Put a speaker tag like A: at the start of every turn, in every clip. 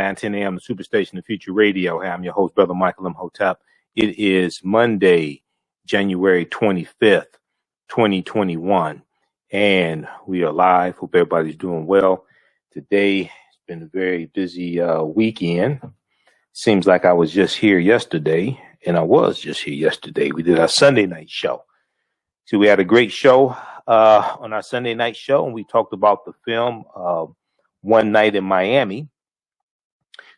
A: 10 a.m. Superstation of Future Radio. Hey, I'm your host, Brother Michael Imhotep. It is Monday, January 25th, 2021, and we are live. Hope everybody's doing well. Today has been a very busy weekend. Seems like I was just here yesterday, and I was just here yesterday. We did our Sunday night show. So we had a great show on our Sunday night show, and we talked about the film One Night in Miami.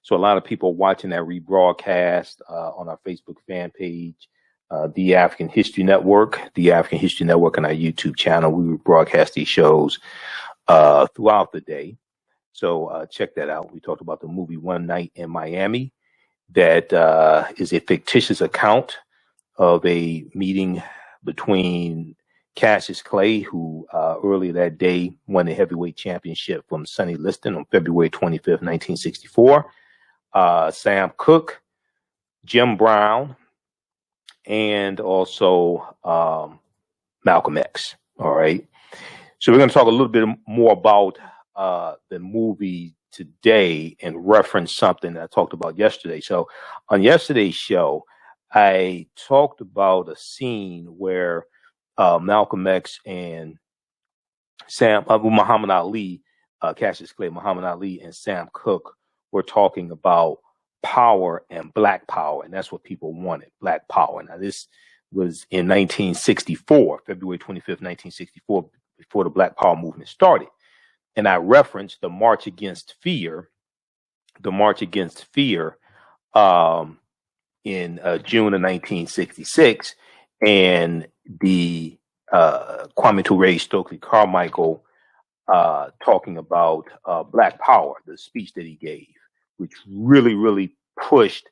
A: So a lot of people watching that rebroadcast on our Facebook fan page, The African History Network, The African History Network, on our YouTube channel. We broadcast these shows throughout the day. So check that out. We talked about the movie One Night in Miami. That is a fictitious account of a meeting between Cassius Clay, who earlier that day won the heavyweight championship from Sonny Liston on February 25th, 1964. Sam Cooke, Jim Brown, and also Malcolm X. All right. So we're going to talk a little bit more about the movie today and reference something that I talked about yesterday. So on yesterday's show, I talked about a scene where Malcolm X and Muhammad Ali, Cassius Clay, Muhammad Ali, and Sam Cooke were talking about power and black power, and that's what people wanted, black power. Now, this was in 1964, February 25th, 1964, before the Black Power movement started. And I referenced the March Against Fear, in June of 1966, and the Kwame Ture, Stokely Carmichael, talking about black power, the speech that he gave, which really pushed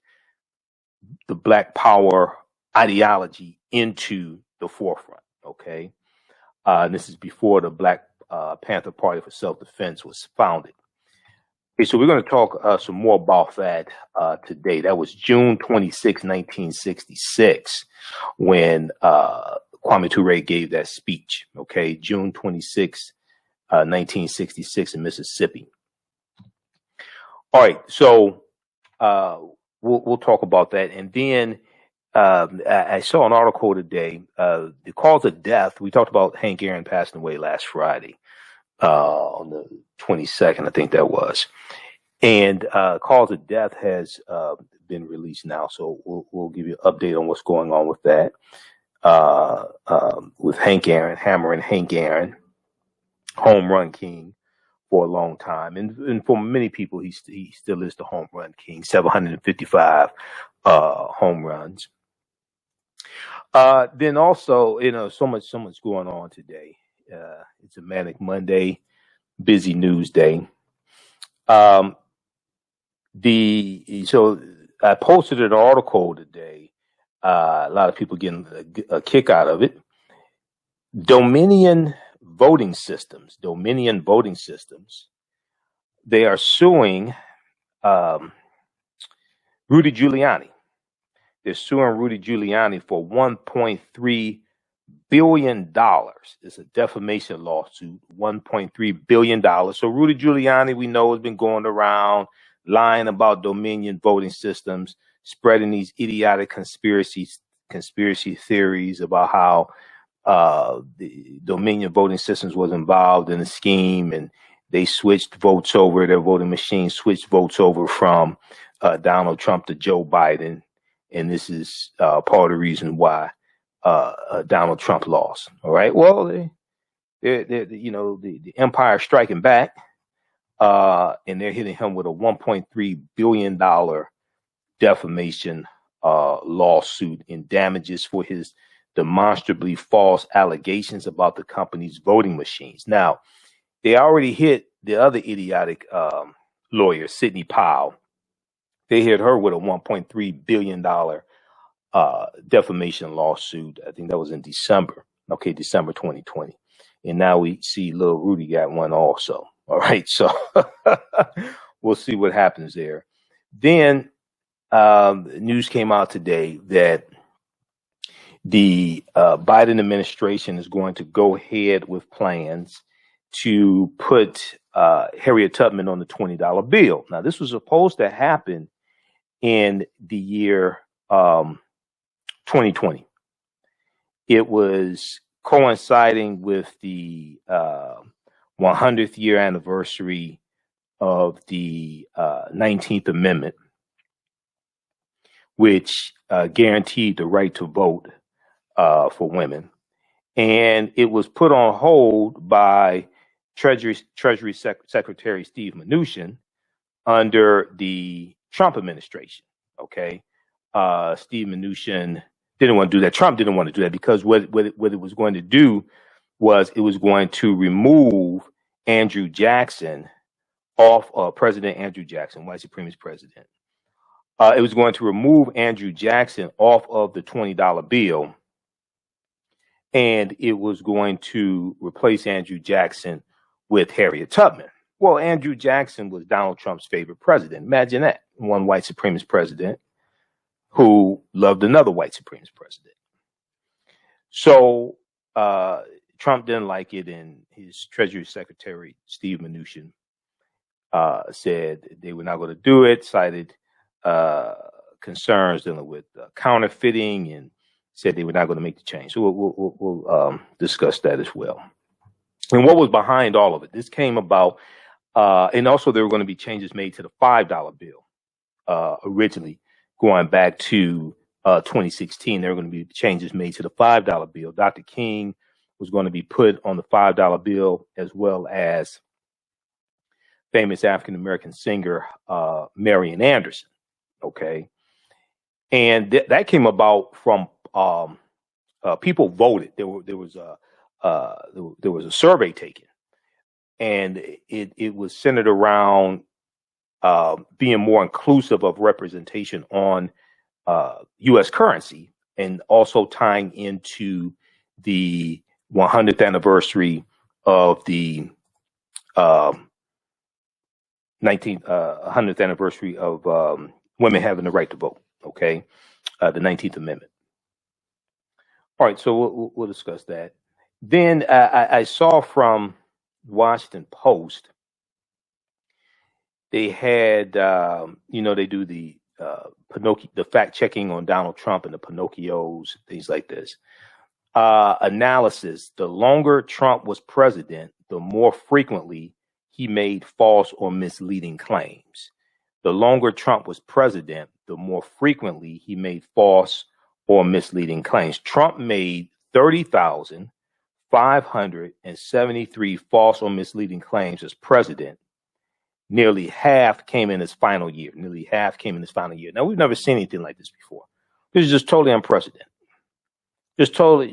A: the black power ideology into the forefront. Okay. And this is before the Black Panther Party for Self-Defense was founded. Okay, so we're going to talk some more about that today. That was June 26, 1966, when Kwame Ture gave that speech. Okay, June 26, 1966 in Mississippi. All right, so we'll talk about that, and then I saw an article today. The cause of death. We talked about Hank Aaron passing away last Friday on the 22nd, I think that was, and cause of death has been released now. So we'll give you an update on what's going on with that. With Hank Aaron, Hammer and Hank Aaron, home run king for a long time, and for many people, he still is the home run king. 755 home runs. Then also, so much going on today. It's a manic Monday, busy news day. So I posted an article today. A lot of people getting a kick out of it. Dominion voting systems. They are suing Rudy Giuliani. They're suing Rudy Giuliani for $1.3 billion. It's a defamation lawsuit, $1.3 billion. So Rudy Giuliani, we know, has been going around lying about Dominion voting systems, spreading these idiotic conspiracy theories about how the Dominion voting systems was involved in a scheme, and they switched votes over, their voting machines switched votes over from Donald Trump to Joe Biden. And this is part of the reason why Donald Trump lost. All right. Well, the empire striking back, and they're hitting him with a $1.3 billion defamation lawsuit in damages for his demonstrably false allegations about the company's voting machines. Now, they already hit the other idiotic lawyer, Sidney Powell. They hit her with a $1.3 billion defamation lawsuit. I think that was in December. Okay, December 2020. And now we see little Rudy got one also. All right, so we'll see what happens there. Then news came out today that the Biden administration is going to go ahead with plans to put Harriet Tubman on the $20 bill. Now, this was supposed to happen in the year 2020. It was coinciding with the 100th year anniversary of the 19th Amendment, which guaranteed the right to vote for women. And it was put on hold by Treasury Secretary Steve Mnuchin under the Trump administration. Okay. Steve Mnuchin didn't want to do that. Trump didn't want to do that because what it was going to do was it was going to remove Andrew Jackson off President Andrew Jackson, white supremacist president. It was going to remove Andrew Jackson off of the $20 bill, and it was going to replace Andrew Jackson with Harriet Tubman. Well, Andrew Jackson was Donald Trump's favorite president. Imagine that, one white supremacist president who loved another white supremacist president. So Trump didn't like it, and his Treasury Secretary, Steve Mnuchin, said they were not going to do it, cited concerns dealing with counterfeiting, and said they were not going to make the change. So we'll discuss that as well. And what was behind all of it? This came about, and also there were going to be changes made to the $5 bill. Originally, going back to 2016, there were going to be changes made to the $5 bill. Dr. King was going to be put on the $5 bill, as well as famous African-American singer Marian Anderson. Okay. And that came about from people voted. There was a survey taken, and it was centered around being more inclusive of representation on U.S. currency, and also tying into the 100th anniversary of the 100th anniversary of women having the right to vote. Okay, the 19th Amendment. All right, so we'll discuss that. Then I saw from Washington Post, they had, they do the fact checking on Donald Trump and the Pinocchios, things like this. Analysis: the longer Trump was president, the more frequently he made false or misleading claims. The longer Trump was president, the more frequently he made false or misleading claims. Trump made 30,573 false or misleading claims as president. Nearly half came in his final year. Now, we've never seen anything like this before. This is just totally unprecedented. Just totally,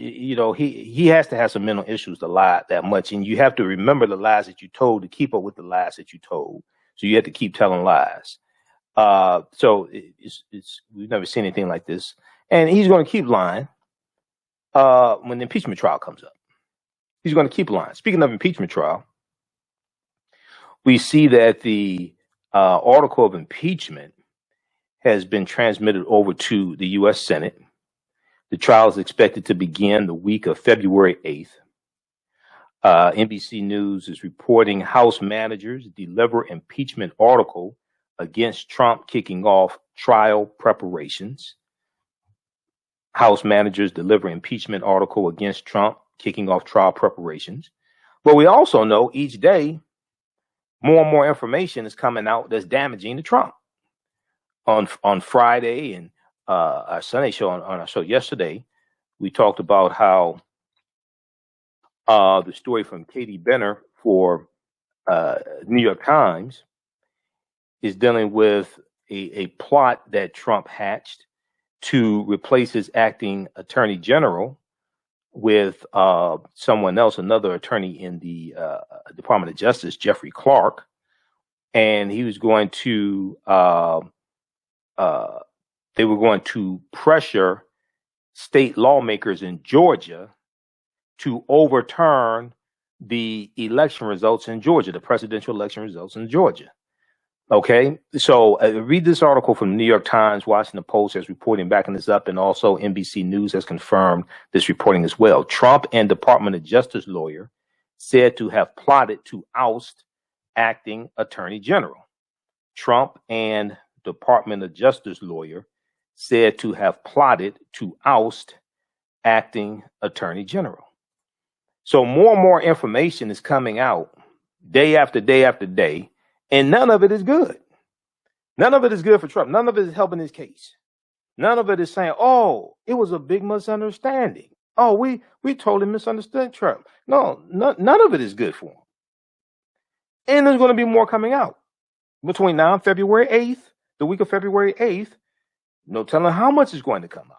A: he has to have some mental issues to lie that much. And you have to remember the lies that you told to keep up with the lies that you told. So you have to keep telling lies. So we've never seen anything like this. And he's going to keep lying when the impeachment trial comes up. He's going to keep lying. Speaking of impeachment trial, we see that the article of impeachment has been transmitted over to the U.S. Senate. The trial is expected to begin the week of February 8th. NBC News is reporting House managers deliver impeachment article against Trump, kicking off trial preparations. House managers deliver impeachment article against Trump, kicking off trial preparations. But we also know each day more and more information is coming out that's damaging to Trump. On Friday and our Sunday show, on our show yesterday, we talked about how the story from Katie Benner for New York Times is dealing with a plot that Trump hatched to replace his acting attorney general with someone else, another attorney in the Department of Justice, Jeffrey Clark. And he was going to, they were going to pressure state lawmakers in Georgia to overturn the election results in Georgia, the presidential election results in Georgia. Okay, so read this article from the New York Times. Washington Post has reporting backing this up, and also NBC News has confirmed this reporting as well. Trump and Department of Justice lawyer said to have plotted to oust acting attorney general. Trump and Department of Justice lawyer said to have plotted to oust acting attorney general. So more and more information is coming out day after day after day, and none of it is good. None of it is good for Trump. None of it is helping his case. None of it is saying, oh, it was a big misunderstanding. Oh, we totally misunderstood Trump. No, none of it is good for him. And there's going to be more coming out between now and February 8th, the week of February 8th. No telling how much is going to come out.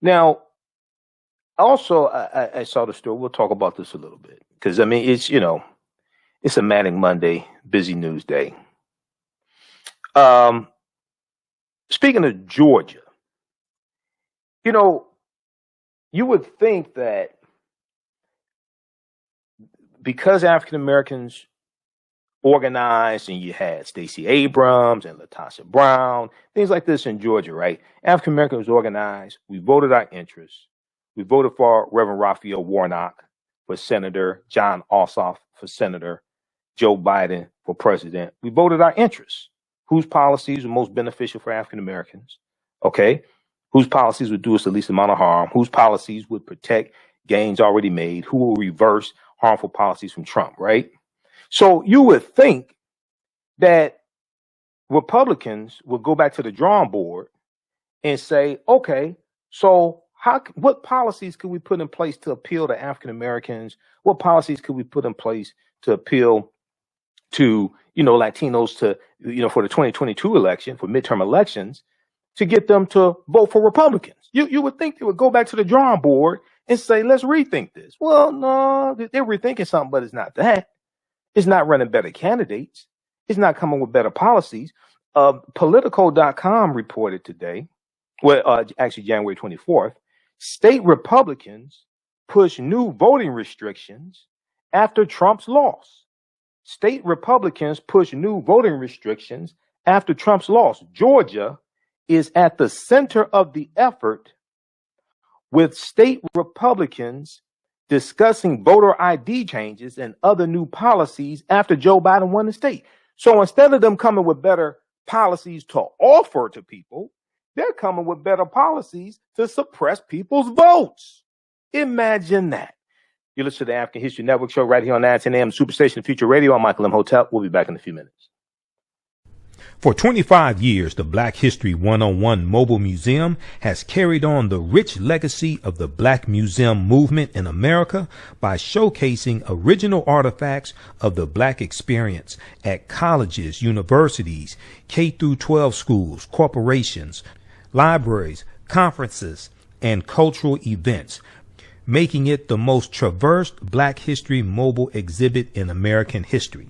A: Now, also, I saw the story. We'll talk about this a little bit because, I mean, it's a Manic Monday, busy news day. Speaking of Georgia, you would think that because African Americans organized and you had Stacey Abrams and Latasha Brown, things like this in Georgia, right? African Americans organized. We voted our interests. We voted for Reverend Raphael Warnock for senator, John Ossoff for senator, Joe Biden for president. We voted our interests. Whose policies were most beneficial for African Americans? Okay. Whose policies would do us the least amount of harm? Whose policies would protect gains already made? Who will reverse harmful policies from Trump, right? So you would think that Republicans would go back to the drawing board and say, okay, so what policies could we put in place to appeal to African Americans? What policies could we put in place to appeal to, Latinos to, for the 2022 election, for midterm elections, to get them to vote for Republicans? You would think they would go back to the drawing board and say, let's rethink this. Well, no, they're rethinking something, but it's not that. It's not running better candidates. It's not coming with better policies. Politico.com reported today, actually January 24th, state Republicans push new voting restrictions after Trump's loss. State Republicans push new voting restrictions after Trump's loss. Georgia is at the center of the effort, with state Republicans discussing voter ID changes and other new policies after Joe Biden won the state. So instead of them coming with better policies to offer to people, they're coming with better policies to suppress people's votes. Imagine that. You listen to the African History Network show right here on 910 AM Superstation Future Radio. I'm Michael Imhotep. We'll be back in a few minutes. For 25 years, the Black History 101 Mobile Museum has carried on the rich legacy of the Black Museum movement in America by showcasing original artifacts of the Black experience at colleges, universities, K-12 schools, corporations, libraries, conferences, and cultural events, making it the most traversed Black History mobile exhibit in American history.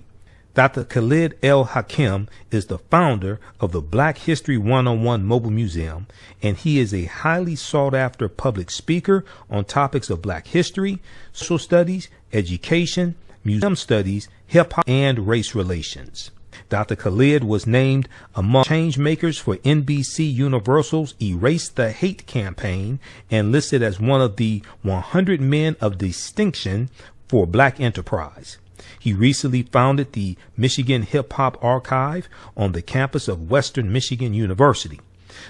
A: Dr. Khalid El Hakim is the founder of the Black History 101 Mobile Museum, and he is a highly sought-after public speaker on topics of Black history, social studies, education, museum studies, hip-hop, and race relations. Dr. Khalid was named among change makers for NBC Universal's Erase the Hate campaign and listed as one of the 100 men of distinction for Black enterprise. He recently founded the Michigan Hip Hop Archive on the campus of Western Michigan University.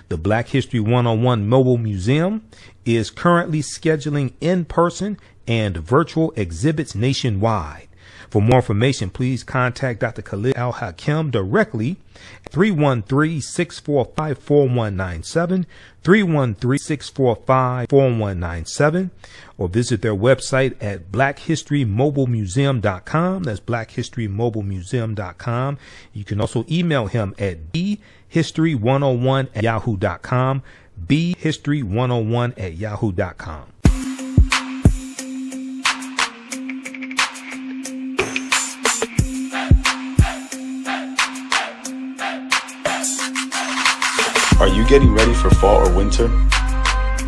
A: The Black History 101 Mobile Museum is currently scheduling in-person and virtual exhibits nationwide. For more information, please contact Dr. Khalid Al Hakim directly at 313-645-4197, 313-645-4197, or visit their website at blackhistorymobilemuseum.com. That's blackhistorymobilemuseum.com. You can also email him at bhistory101@yahoo.com, bhistory101@yahoo.com.
B: Are you getting ready for fall or winter?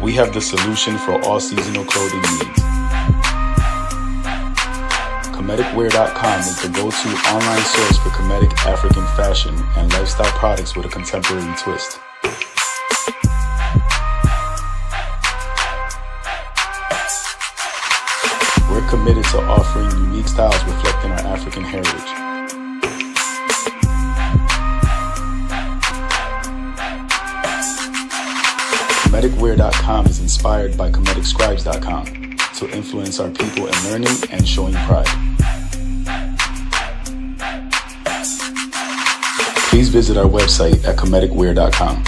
B: We have the solution for all seasonal clothing needs. Kemeticwear.com is the go-to online source for Kemetic African fashion and lifestyle products with a contemporary twist. We're committed to offering unique styles reflecting our African heritage. ComedicWear.com is inspired by ComedicScribes.com to influence our people in learning and showing pride. Please visit our website at ComedicWear.com.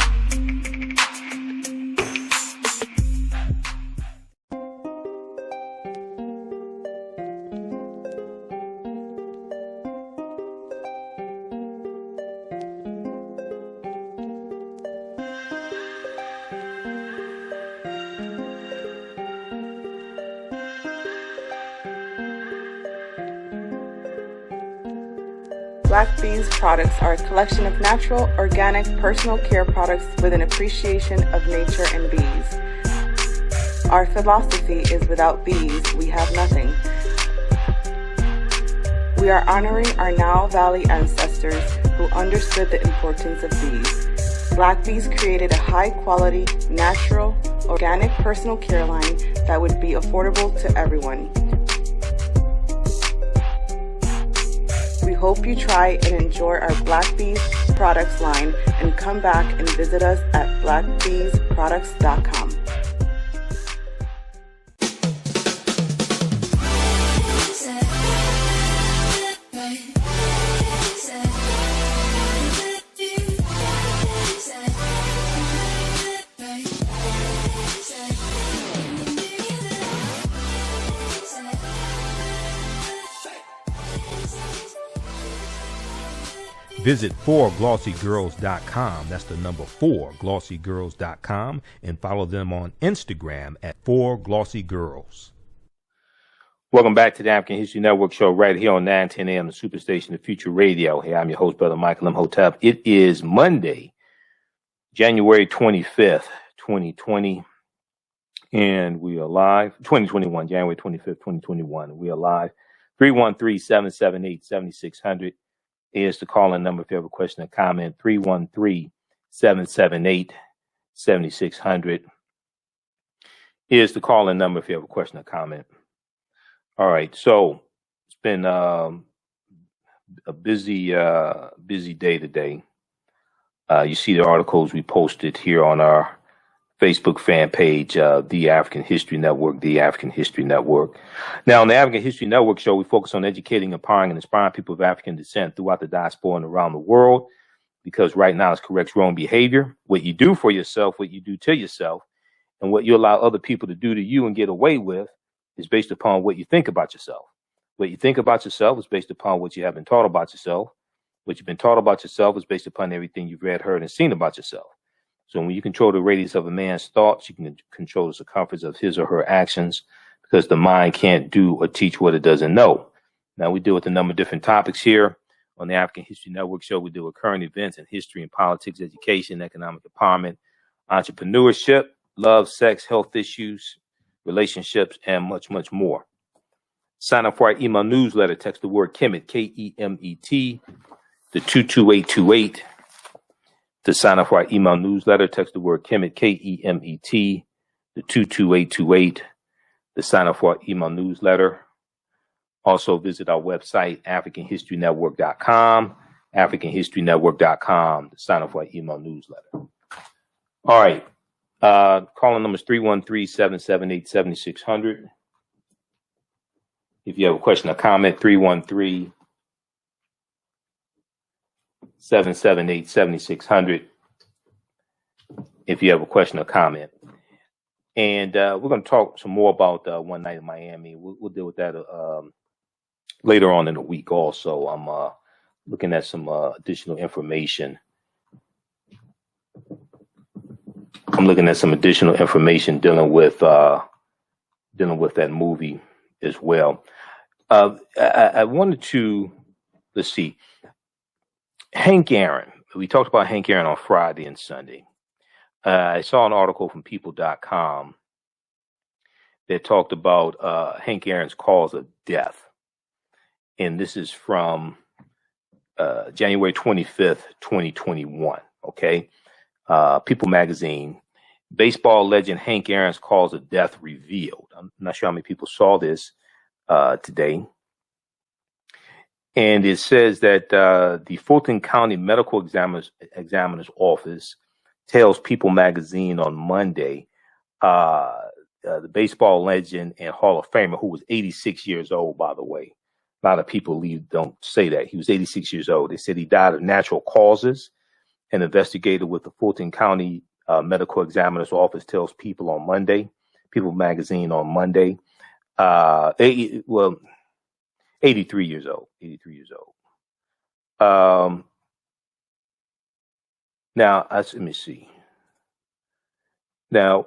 C: Black Bees products are a collection of natural, organic, personal care products with an appreciation of nature and bees. Our philosophy is without bees, we have nothing. We are honoring our Nile Valley ancestors who understood the importance of bees. Black Bees created a high-quality, natural, organic personal care line that would be affordable to everyone. We hope you try and enjoy our Black Bees products line and come back and visit us at blackbeesproducts.com.
A: Visit 4glossygirls.com. That's the number 4glossygirls.com, and follow them on Instagram at 4glossygirls. Welcome back to the African History Network show right here on 910 AM, the Superstation of Future Radio. Hey, I'm your host, Brother Michael Imhotep. It is Monday, January 25th, 2020, and we are live. 2021, January 25th, 2021. We are live. 313-778-7600. Is the call-in number if you have a question or comment. 313-778-7600 is the call-in number if you have a question or comment. All right, so it's been a busy day today. You see the articles we posted here on our Facebook fan page, The African History Network, The African History Network. Now, on the African History Network show, we focus on educating, empowering, and inspiring people of African descent throughout the diaspora and around the world, because right now it's corrects wrong behavior. What you do for yourself, what you do to yourself, and what you allow other people to do to you and get away with is based upon what you think about yourself. What you think about yourself is based upon what you have been taught about yourself. What you've been taught about yourself is based upon everything you've read, heard, and seen about yourself. So when you control the radius of a man's thoughts, you can control the circumference of his or her actions, because the mind can't do or teach what it doesn't know. Now, we deal with a number of different topics here on the African History Network show. We deal with current events in history and politics, education, economic empowerment, entrepreneurship, love, sex, health issues, relationships, and much, much more. Sign up for our email newsletter. Text the word Kemet, K-E-M-E-T, to 22828. To sign up for our email newsletter, text the word Kemet, K-E-M-E-T, to 22828. To sign up for our email newsletter. Also visit our website, AfricanHistoryNetwork.com, AfricanHistoryNetwork.com, to sign up for our email newsletter. All right. Calling number is 313-778-7600. If you have a question or comment, 313-778-7600. If you have a question or comment. And we're going to talk some more about One Night in Miami. We'll deal with that later on in the week also. I'm looking at some additional information. I'm looking at some additional information dealing with that movie as well. I wanted to, let's see, Hank Aaron. We talked about Hank Aaron on Friday and Sunday. I saw an article from people.com that talked about Hank Aaron's cause of death. And this is from January 25th, 2021. Okay. People magazine. Baseball legend Hank Aaron's cause of death revealed. I'm not sure how many people saw this. today. And it says that the Fulton County Medical Examiner's Office tells People magazine on Monday, the baseball legend and Hall of Famer, who was 86 years old, by the way. A lot of people don't say that. He was 86 years old. They said he died of natural causes. An investigator with the Fulton County Medical Examiner's Office tells People on Monday, People magazine on Monday. 83 years old. 83 years old. Now, let me see. Now,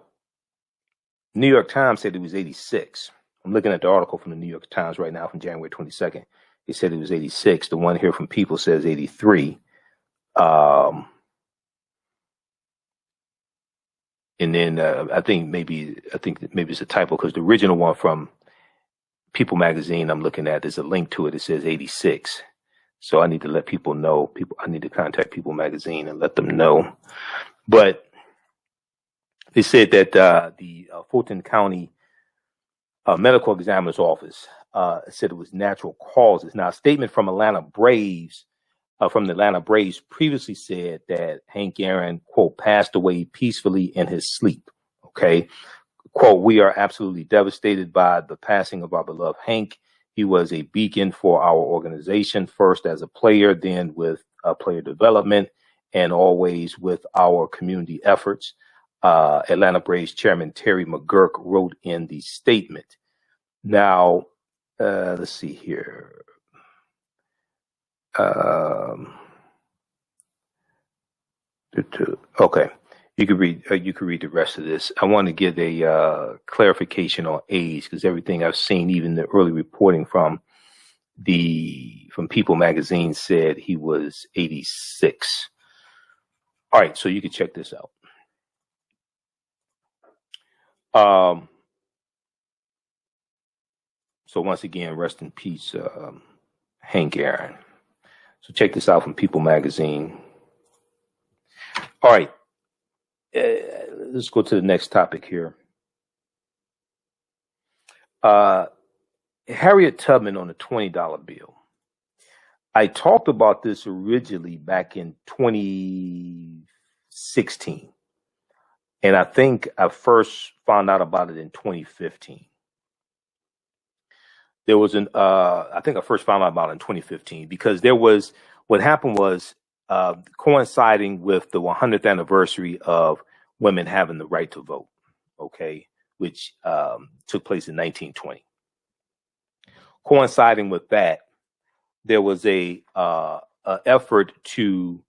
A: New York Times said it was 86. I'm looking at the article from the New York Times right now from January 22nd. It said it was 86. The one here from People says 83. And then I think maybe it's a typo because the original one from People magazine I'm looking at, there's a link to it. It says 86. So I need to let people know. I need to contact People magazine and let them know. But they said that the Fulton County Medical Examiner's Office said it was natural causes. Now, a statement from the Atlanta Braves previously said that Hank Aaron, quote, passed away peacefully in his sleep. Okay. Quote, we are absolutely devastated by the passing of our beloved Hank. He was a beacon for our organization, first as a player, then with player development, and always with our community efforts. Atlanta Braves chairman Terry McGurk wrote in the statement. Now, let's see here. Okay. You could read the rest of this. I want to give a clarification on age because everything I've seen, even the early reporting from People magazine, said he was 86. All right, so you can check this out. So once again, rest in peace, Hank Aaron. So check this out from People magazine. All right. Let's go to the next topic here. Harriet Tubman on the $20 bill. I talked about this originally back in 2016. And I think I first found out about it in 2015. There was I think I first found out about it in 2015 because what happened was coinciding with the 100th anniversary of women having the right to vote, okay, which took place in 1920. Coinciding with that, there was a effort to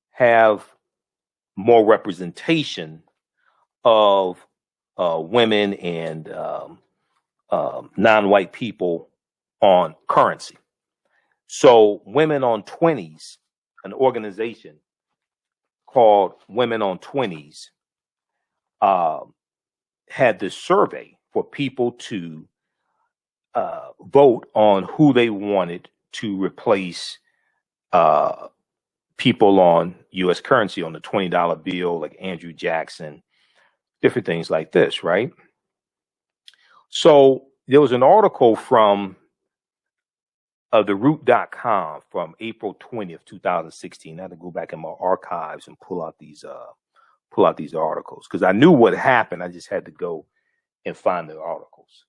A: have more representation of women and non-white people on currency. So Women on 20s, an organization called Women on 20s, had this survey for people to vote on who they wanted to replace people on U.S. currency on the $20 bill, like Andrew Jackson, different things like this, right? So there was an article from TheRoot.com from April 20th, 2016. I had to go back in my archives and pull out these articles because I knew what happened. I just had to go and find the articles.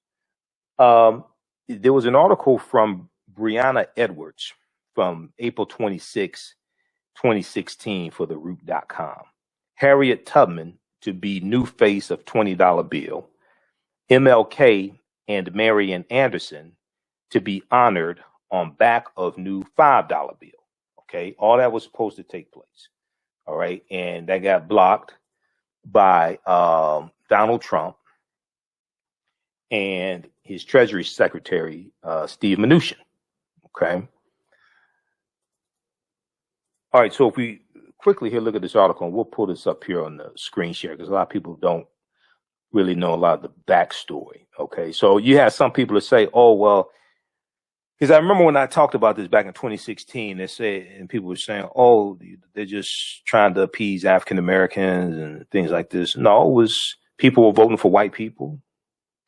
A: There was an article from Brianna Edwards from April 26, 2016 for TheRoot.com. Harriet Tubman to be new face of $20 bill. MLK and Marian Anderson to be honored on back of new $5 bill. Okay, all that was supposed to take place. All right, and that got blocked by Donald Trump and his Treasury Secretary, Steve Mnuchin. Okay. All right, so if we quickly here look at this article, and we'll pull this up here on the screen share because a lot of people don't really know a lot of the backstory. Okay, so you have some people that say, oh, well, because I remember when I talked about this back in 2016, they said, and people were saying, oh, they're just trying to appease African Americans and things like this. No, it was people were voting for white people.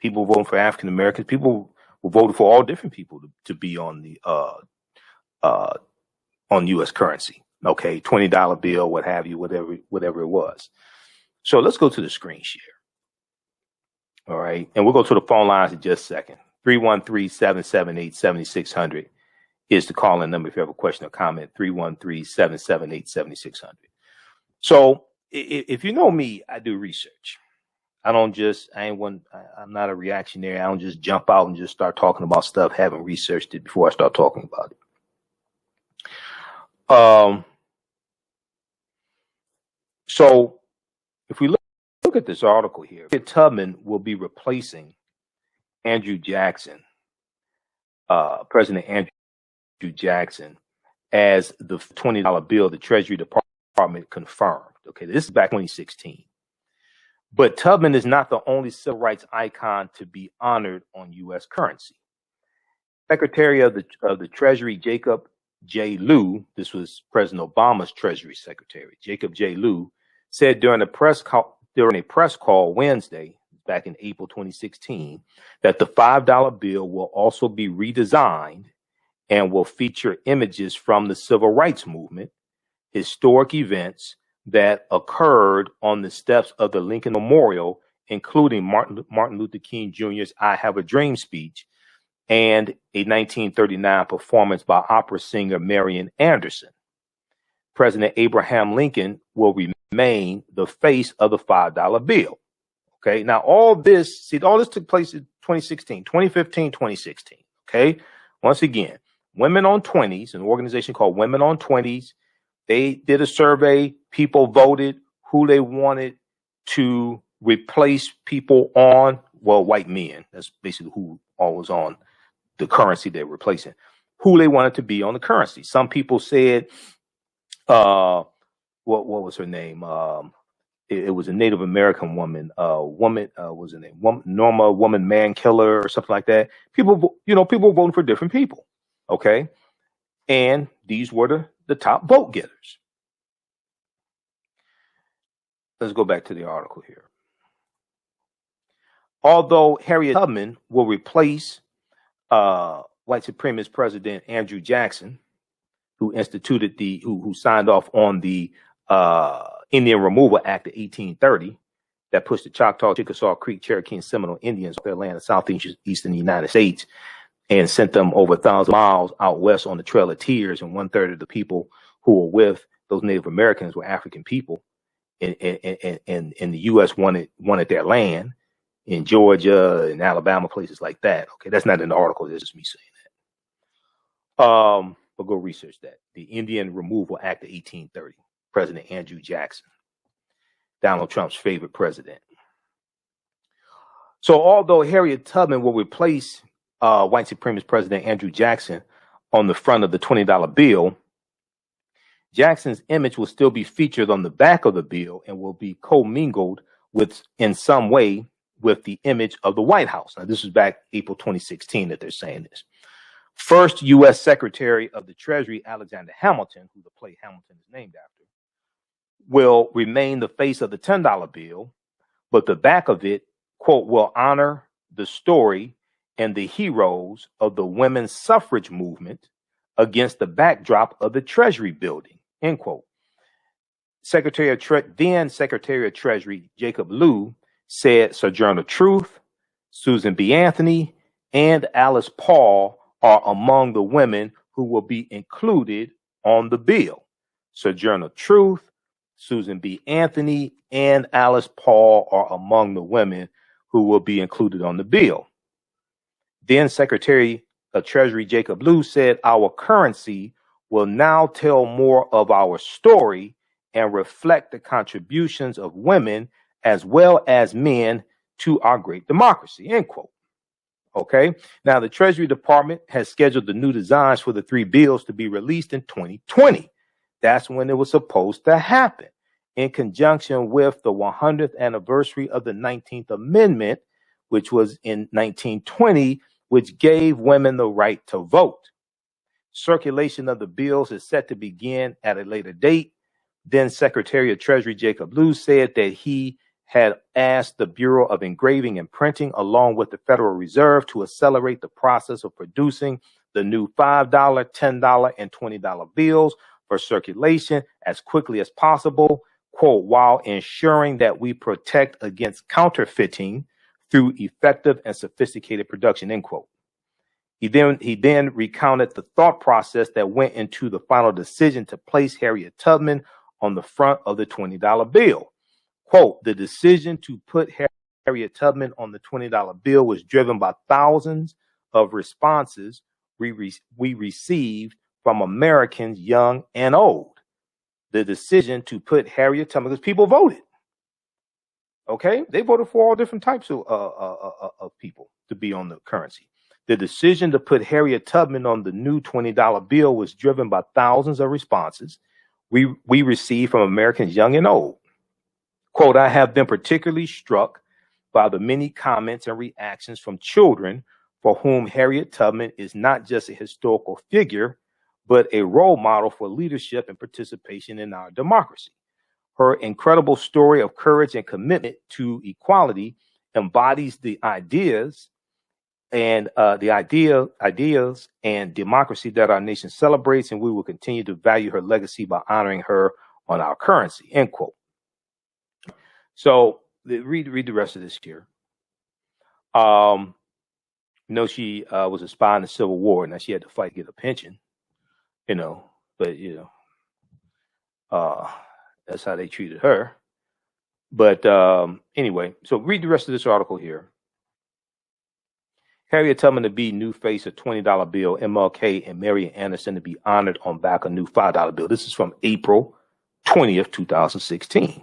A: People were voting for African Americans. People who voted for all different people to be on the on U.S. currency. Okay, $20 bill, what have you, whatever it was. So let's go to the screen share. All right, and we'll go to the phone lines in just a second. 313-778-7600 is the call-in number if you have a question or comment. 313-778-7600. So if you know me, I do research. I'm not a reactionary. I don't just jump out and just start talking about stuff, haven't researched it before I start talking about it. So if we look at this article here, Harriet Tubman will be replacing Andrew Jackson, President Andrew Jackson, as the $20 bill the Treasury Department confirmed. Okay, this is back in 2016. But Tubman is not the only civil rights icon to be honored on U.S. currency. Secretary of the Treasury, Jacob J. Lew, this was President Obama's Treasury Secretary, Jacob J. Lew, said during a press call Wednesday, back in April 2016, that the $5 bill will also be redesigned and will feature images from the civil rights movement, historic events that occurred on the steps of the Lincoln Memorial, including Martin Luther King Jr.'s I Have a Dream speech and a 1939 performance by opera singer Marian Anderson. President Abraham Lincoln will remain the face of the $5 bill. Okay, now all this took place in 2016, 2015, 2016. Okay, once again, Women on 20s, an organization called Women on 20s, they did a survey. People voted who they wanted to replace people on, well, white men. That's basically who all was on the currency they're replacing, who they wanted to be on the currency. Some people said, what was her name? It was a Native American woman, was her name? Norma Woman Man Killer or something like that. People were voting for different people. Okay. And these were the top vote getters. Let's go back to the article here. Although Harriet Tubman will replace white supremacist President Andrew Jackson, who signed off on the Indian Removal Act of 1830 that pushed the Choctaw, Chickasaw, Creek, Cherokee, and Seminole Indians off their land in southeastern United States and sent them over 1,000 miles out west on the Trail of Tears, and 1/3 of the people who were with those Native Americans were African people, and the U.S. wanted their land in Georgia and Alabama, places like that. Okay, that's not in the article. That's just me saying that. But go research that. The Indian Removal Act of 1830. President Andrew Jackson, Donald Trump's favorite president. So although Harriet Tubman will replace white supremacist President Andrew Jackson on the front of the $20 bill, Jackson's image will still be featured on the back of the bill and will be commingled in some way with the image of the White House. Now, this is back April 2016 that they're saying this. First U.S. Secretary of the Treasury, Alexander Hamilton, who the play Hamilton is named after, will remain the face of the $10 bill, but the back of it, quote, will honor the story and the heroes of the women's suffrage movement against the backdrop of the Treasury building, end quote. Then Secretary of Treasury Jacob Lew said Sojourner Truth, Susan B. Anthony, and Alice Paul are among the women who will be included on the bill. Sojourner Truth, Susan B. Anthony, and Alice Paul are among the women who will be included on the bill. Then Secretary of Treasury Jacob Lew said, our currency will now tell more of our story and reflect the contributions of women as well as men to our great democracy, end quote. Okay. Now, the Treasury Department has scheduled the new designs for the three bills to be released in 2020. That's when it was supposed to happen, in conjunction with the 100th anniversary of the 19th Amendment, which was in 1920, which gave women the right to vote. Circulation of the bills is set to begin at a later date. Then Secretary of Treasury Jacob Lew said that he had asked the Bureau of Engraving and Printing, along with the Federal Reserve, to accelerate the process of producing the new $5, $10, and $20 bills for circulation as quickly as possible, quote, while ensuring that we protect against counterfeiting through effective and sophisticated production, end quote. He then recounted the thought process that went into the final decision to place Harriet Tubman on the front of the $20 bill. Quote, the decision to put Harriet Tubman on the $20 bill was driven by thousands of responses we received from Americans young and old. The decision to put Harriet Tubman, because people voted. Okay, they voted for all different types of people to be on the currency. The decision to put Harriet Tubman on the new $20 bill was driven by thousands of responses we received from Americans young and old. Quote, I have been particularly struck by the many comments and reactions from children for whom Harriet Tubman is not just a historical figure, but a role model for leadership and participation in our democracy. Her incredible story of courage and commitment to equality embodies the ideas and ideas and democracy that our nation celebrates, and we will continue to value her legacy by honoring her on our currency, end quote. So read the rest of this here. She was a spy in the Civil War. Now she had to fight to get a pension, but that's how they treated her. But anyway, so read the rest of this article here. Harriet Tubman to be new face of $20 bill, MLK and Marian Anderson to be honored on back a new $5 bill. This is from April 20th, 2016.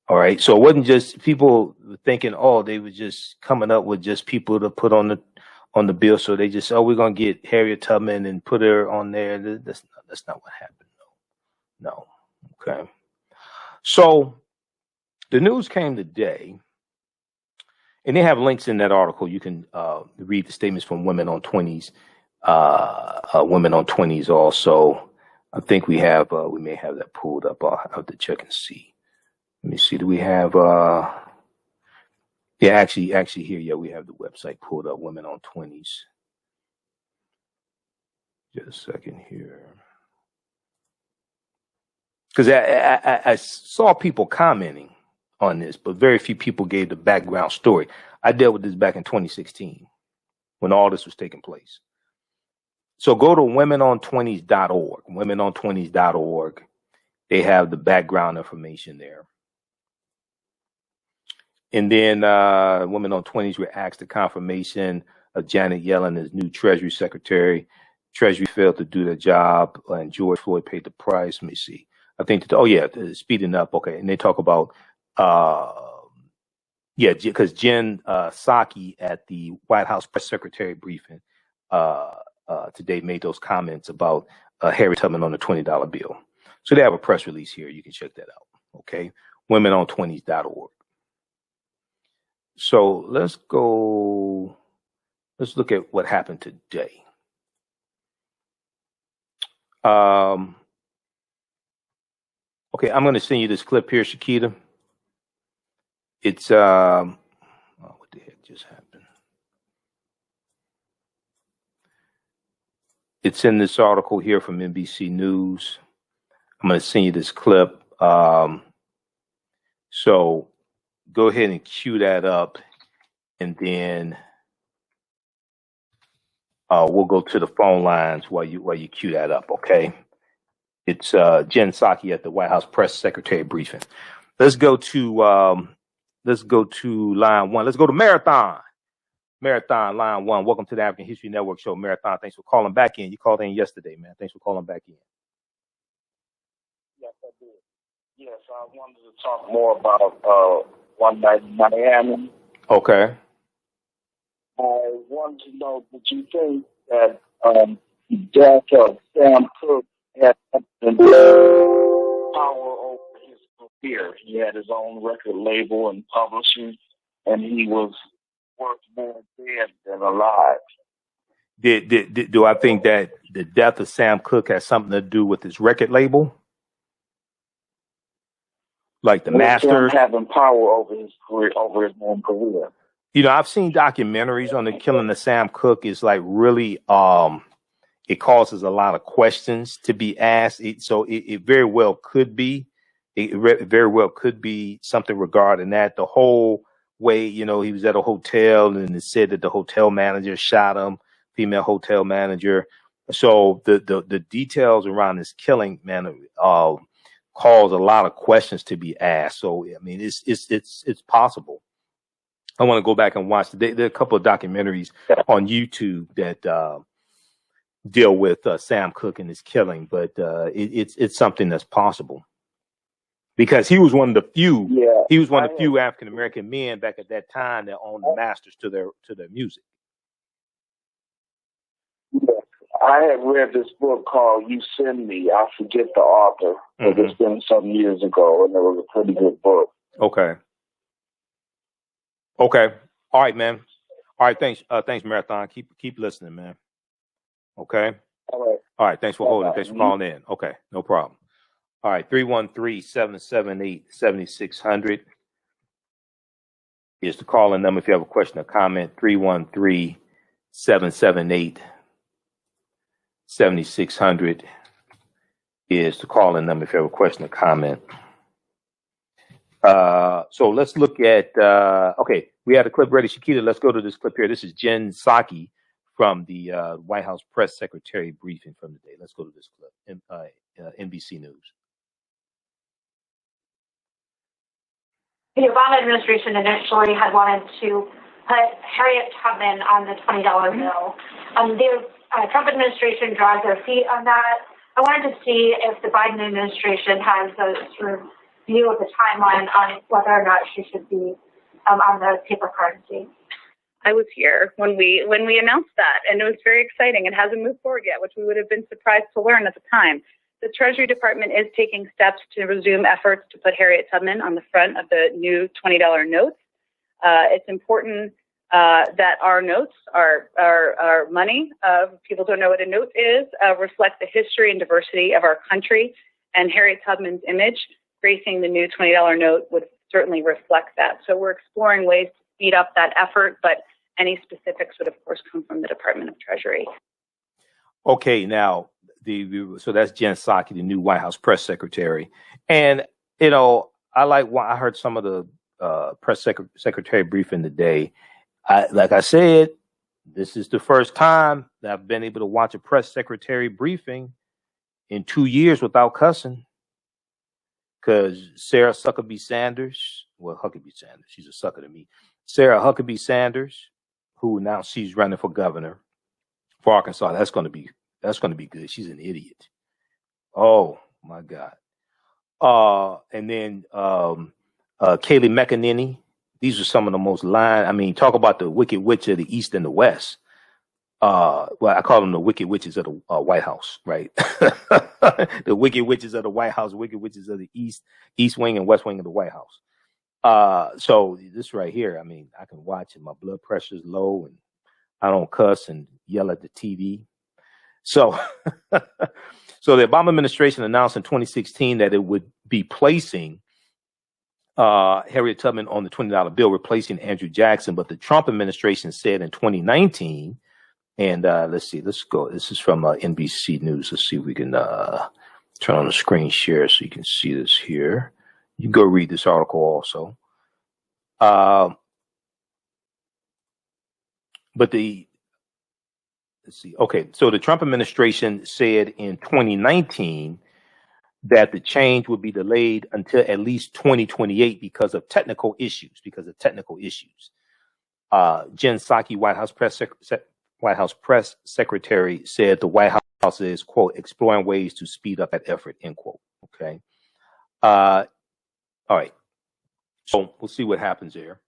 A: All right. So it wasn't just people thinking, they were just coming up with just people to put on the bill. So they just, we're going to get Harriet Tubman and put her on there. That's not what happened. No. Okay. So the news came today, and they have links in that article. You can read the statements from Women on 20s, Women on 20s also. I think we may have that pulled up. I'll have to check and see. Let me see. Do we have? Actually here, we have the website pulled up. Women on 20s. Just a second here, because I saw people commenting on this, but very few people gave the background story. I dealt with this back in 2016 when all this was taking place. So go to womenontwenties.org. Womenontwenties.org. They have the background information there. And then Women on 20s were asked the confirmation of Janet Yellen as new Treasury Secretary. Treasury failed to do their job, and George Floyd paid the price. Let me see. I think speeding up. Okay. And they talk about, because Jen Psaki at the White House press secretary briefing today made those comments about Harriet Tubman on the $20 bill. So they have a press release here. You can check that out. Okay. Womenontwenties.org. So let's look at what happened today. Okay, I'm going to send you this clip here, Shakita. It's, what the heck just happened? It's in this article here from NBC News. I'm going to send you this clip. So go ahead and cue that up, and then we'll go to the phone lines while you cue that up, okay? It's Jen Psaki at the White House press secretary briefing. Let's go to line one. Let's go to Marathon. Marathon, line one. Welcome to the African History Network show. Marathon, thanks for calling back in. You called in yesterday, man. Thanks for calling back in.
D: Yes, I did. Yes, I wanted to talk more about one night in Miami.
A: Okay.
D: I wanted to know, did you think that the death of Sam Cooke had something power over his career? He had his own record label and publishing, and he was worth more dead than alive.
A: Do I think that the death of Sam Cooke has something to do with his record label? like the
D: with
A: master.
D: him having power over his career, over his own career.
A: You know, I've seen documentaries on the killing of Sam Cooke. It's like really, it causes a lot of questions to be asked. It very well could be, very well could be something regarding that. The whole way, you know, he was at a hotel and it said that the hotel manager shot him, female hotel manager. So the details around this killing, man, cause a lot of questions to be asked. So I mean, it's possible. I want to go back and watch. There are a couple of documentaries on YouTube that deal with Sam Cooke and his killing, but it's something that's possible because he was one of the few.
D: Yeah,
A: he was one of the few African American men back at that time that owned the masters to their music.
D: Yeah. I had read this book called "You Send Me." I forget the author, but it's been some years ago, and it was a pretty good book.
A: Okay. Okay. All right, man. All right. Thanks. Thanks, Marathon. Keep listening, man. Okay.
D: All
A: right. Thanks for holding. Thanks for calling in. Okay. No problem. All right. 313-778-7600 is the calling number if you have a question or comment. 313-778-7600 is the calling number if you have a question or comment. So let's look at, okay, we had a clip ready. Shakita, let's go to this clip here. This is Jen Psaki from the White House press secretary briefing from the day. Let's go to this clip, NBC News.
E: The Obama administration initially had wanted to put Harriet Tubman on the $20 bill. The Trump administration dragged their feet on that. I wanted to see if the Biden administration has a sort of view of the timeline on whether or not she should be on the paper currency.
F: I was here when we announced that, and it was very exciting. It hasn't moved forward yet, which we would have been surprised to learn at the time. The Treasury Department is taking steps to resume efforts to put Harriet Tubman on the front of the new $20 notes. It's important that our notes, our money, people don't know what a note is, reflect the history and diversity of our country, and Harriet Tubman's image gracing the new $20 note would certainly reflect that. So we're exploring ways to speed up that effort, but any specifics would, of course, come from the Department of Treasury.
A: Okay, now, so that's Jen Psaki, the new White House press secretary. And, you know, I heard some of the press secretary briefing today. Like I said, this is the first time that I've been able to watch a press secretary briefing in 2 years without cussing. Because Sarah Huckabee Sanders, she's a sucker to me. Sarah Huckabee Sanders, who announced she's running for governor for Arkansas, that's going to be good. She's an idiot. Oh my God. And then Kayleigh McEnany. These are some of the most talk about the wicked witch of the East and the West. Well, I call them the wicked witches of the White House, right? The wicked witches of the White House, wicked witches of the East Wing and West Wing of the White House. So this right here, I can watch and my blood pressure's low and I don't cuss and yell at the TV. So, so the Obama administration announced in 2016 that it would be placing Harriet Tubman on the $20 bill, replacing Andrew Jackson. But the Trump administration said in 2019, and let's go. This is from NBC News. Let's see if we can turn on the screen share so you can see this here. You can go read this article also. Let's see. Okay, so the Trump administration said in 2019 that the change would be delayed until at least 2028 because of technical issues. Jen Psaki, White House press secretary, said the White House is, quote, exploring ways to speed up that effort, end quote. Okay. All right. So we'll see what happens there.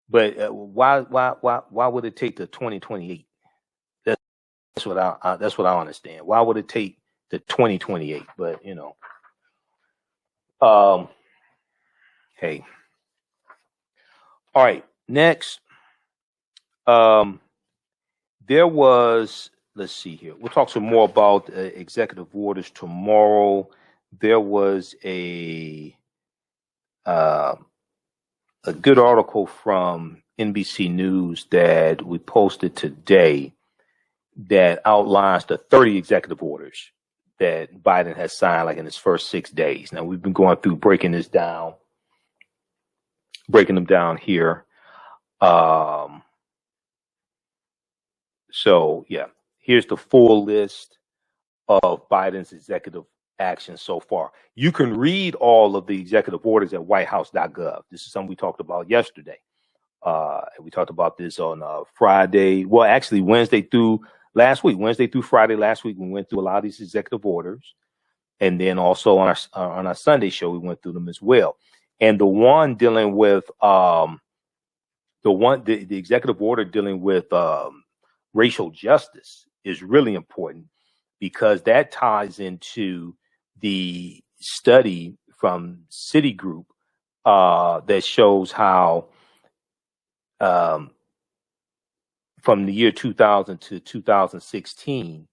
A: But why would it take to 2028? That's what I understand. Why would it take to 2028? But hey. All right. Next, there was. Let's see here. We'll talk some more about executive orders tomorrow. There was a a good article from NBC News that we posted today that outlines the 30 executive orders that Biden has signed like in his first 6 days. Now we've been going through breaking them down here. So yeah, here's the full list of Biden's executive actions so far. You can read all of the executive orders at whitehouse.gov. This is something we talked about yesterday. We talked about this on Friday. Well, actually Wednesday through Friday last week, we went through a lot of these executive orders. And then also on our Sunday show, we went through them as well. And the one dealing with the executive order dealing with racial justice is really important because that ties into the study from Citigroup that shows how from the year 2000 to 2016,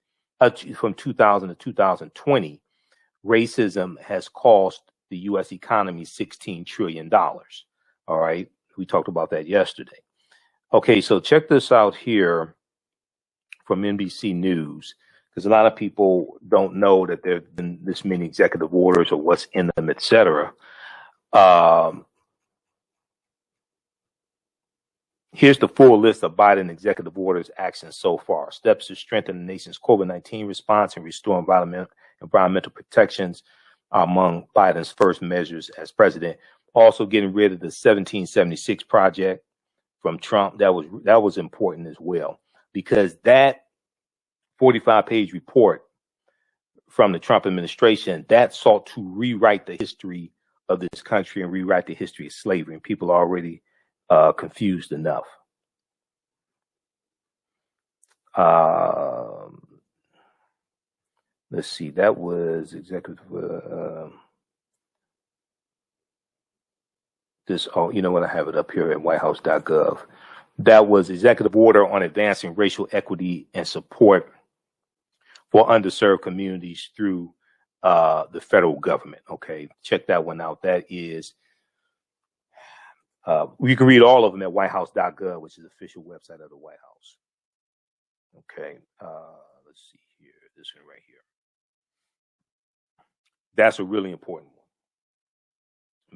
A: from 2000 to 2020, racism has cost the U.S. economy $16 trillion. All right. We talked about that yesterday. Okay. So check this out here from NBC News, because a lot of people don't know that there have been this many executive orders or what's in them, et cetera. Here's the full list of Biden executive orders actions so far. Steps to strengthen the nation's COVID-19 response and restore environmental protections among Biden's first measures as president. Also getting rid of the 1776 project from Trump. That was important as well, because that 45-page report from the Trump administration that sought to rewrite the history of this country and rewrite the history of slavery. And people are already confused enough. Let's see, that was executive. You know what? I have it up here at whitehouse.gov. That was executive order on advancing racial equity and support for underserved communities through the federal government. Okay, check that one out. That is. You can read all of them at whitehouse.gov, which is the official website of the White House. Okay, let's see here. This one right here. That's a really important one.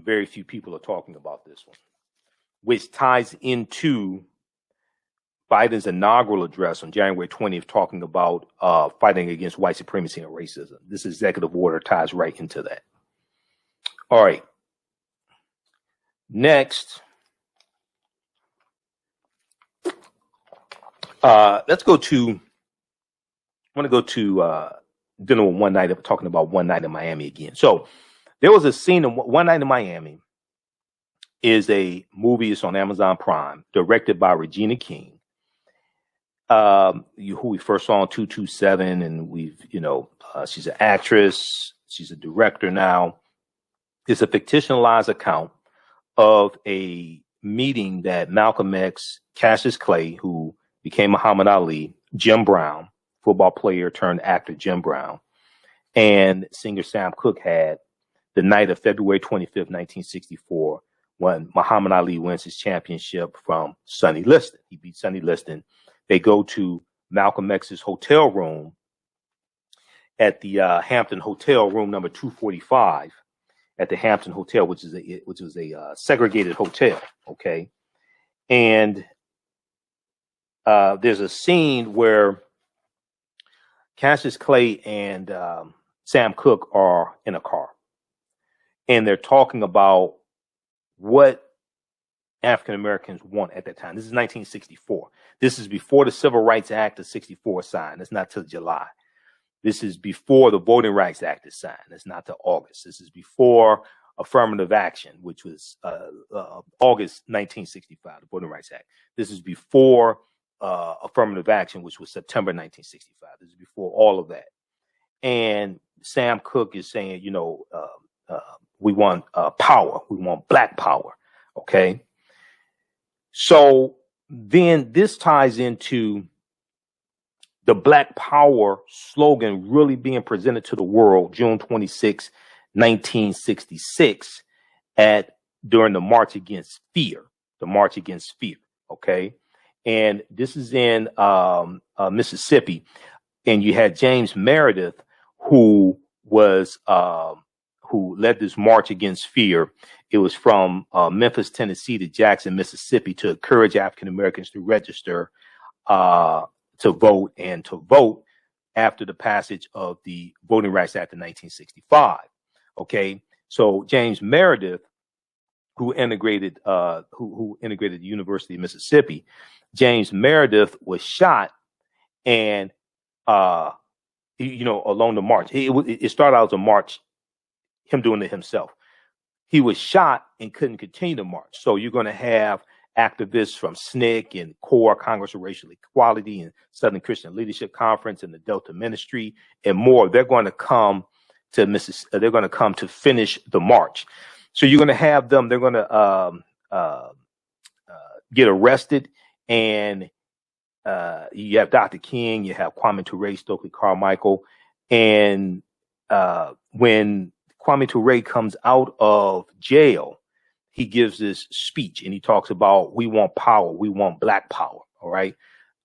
A: Very few people are talking about this one, which ties into Biden's inaugural address on January 20th, talking about fighting against white supremacy and racism. This executive order ties right into that. All right. Next, let's go to. I want to go to dealing with one night. Talking about One Night in Miami again. So there was a scene in One Night in Miami. Is a movie. It's on Amazon Prime, directed by Regina King, who we first saw in 227, and she's an actress. She's a director now. It's a fictionalized account of a meeting that Malcolm X, Cassius Clay, who became Muhammad Ali, Jim Brown, football player turned actor Jim Brown, and singer Sam Cooke had the night of February 25th, 1964, when Muhammad Ali wins his championship from Sonny Liston. He beat Sonny Liston. They go to Malcolm X's hotel room at the Hampton Hotel, room number 245. At the Hampton Hotel, which was a segregated hotel, okay? And there's a scene where Cassius Clay and Sam Cooke are in a car, and they're talking about what African Americans want at that time. This is 1964. This is before the Civil Rights Act of 64 signed. It's not till July. This is before the Voting Rights Act is signed. It's not till August. This is before affirmative action, which was August 1965, the Voting Rights Act. This is before affirmative action, which was September 1965. This is before all of that. And Sam Cooke is saying, we want power. We want black power. Okay. So then this ties into the Black Power slogan really being presented to the world June 26, 1966 at during the March Against Fear, okay? And this is in Mississippi. And you had James Meredith, who led this March Against Fear. It was from Memphis, Tennessee to Jackson, Mississippi, to encourage African Americans to register to vote and to vote after the passage of the Voting Rights Act of 1965. Okay, so James Meredith, who integrated the University of Mississippi, James Meredith was shot, and along the march, it started out as a march, him doing it himself. He was shot and couldn't continue the march. So you're going to have activists from SNCC and CORE, Congress of Racial Equality, and Southern Christian Leadership Conference, and the Delta Ministry, and more. They're going to come to they're going to come to finish the march. So you're going to have them. They're going to get arrested, and you have Dr. King, you have Kwame Ture, Stokely Carmichael, and when Kwame Ture comes out of jail, he gives this speech and he talks about, we want power, we want Black power. All right.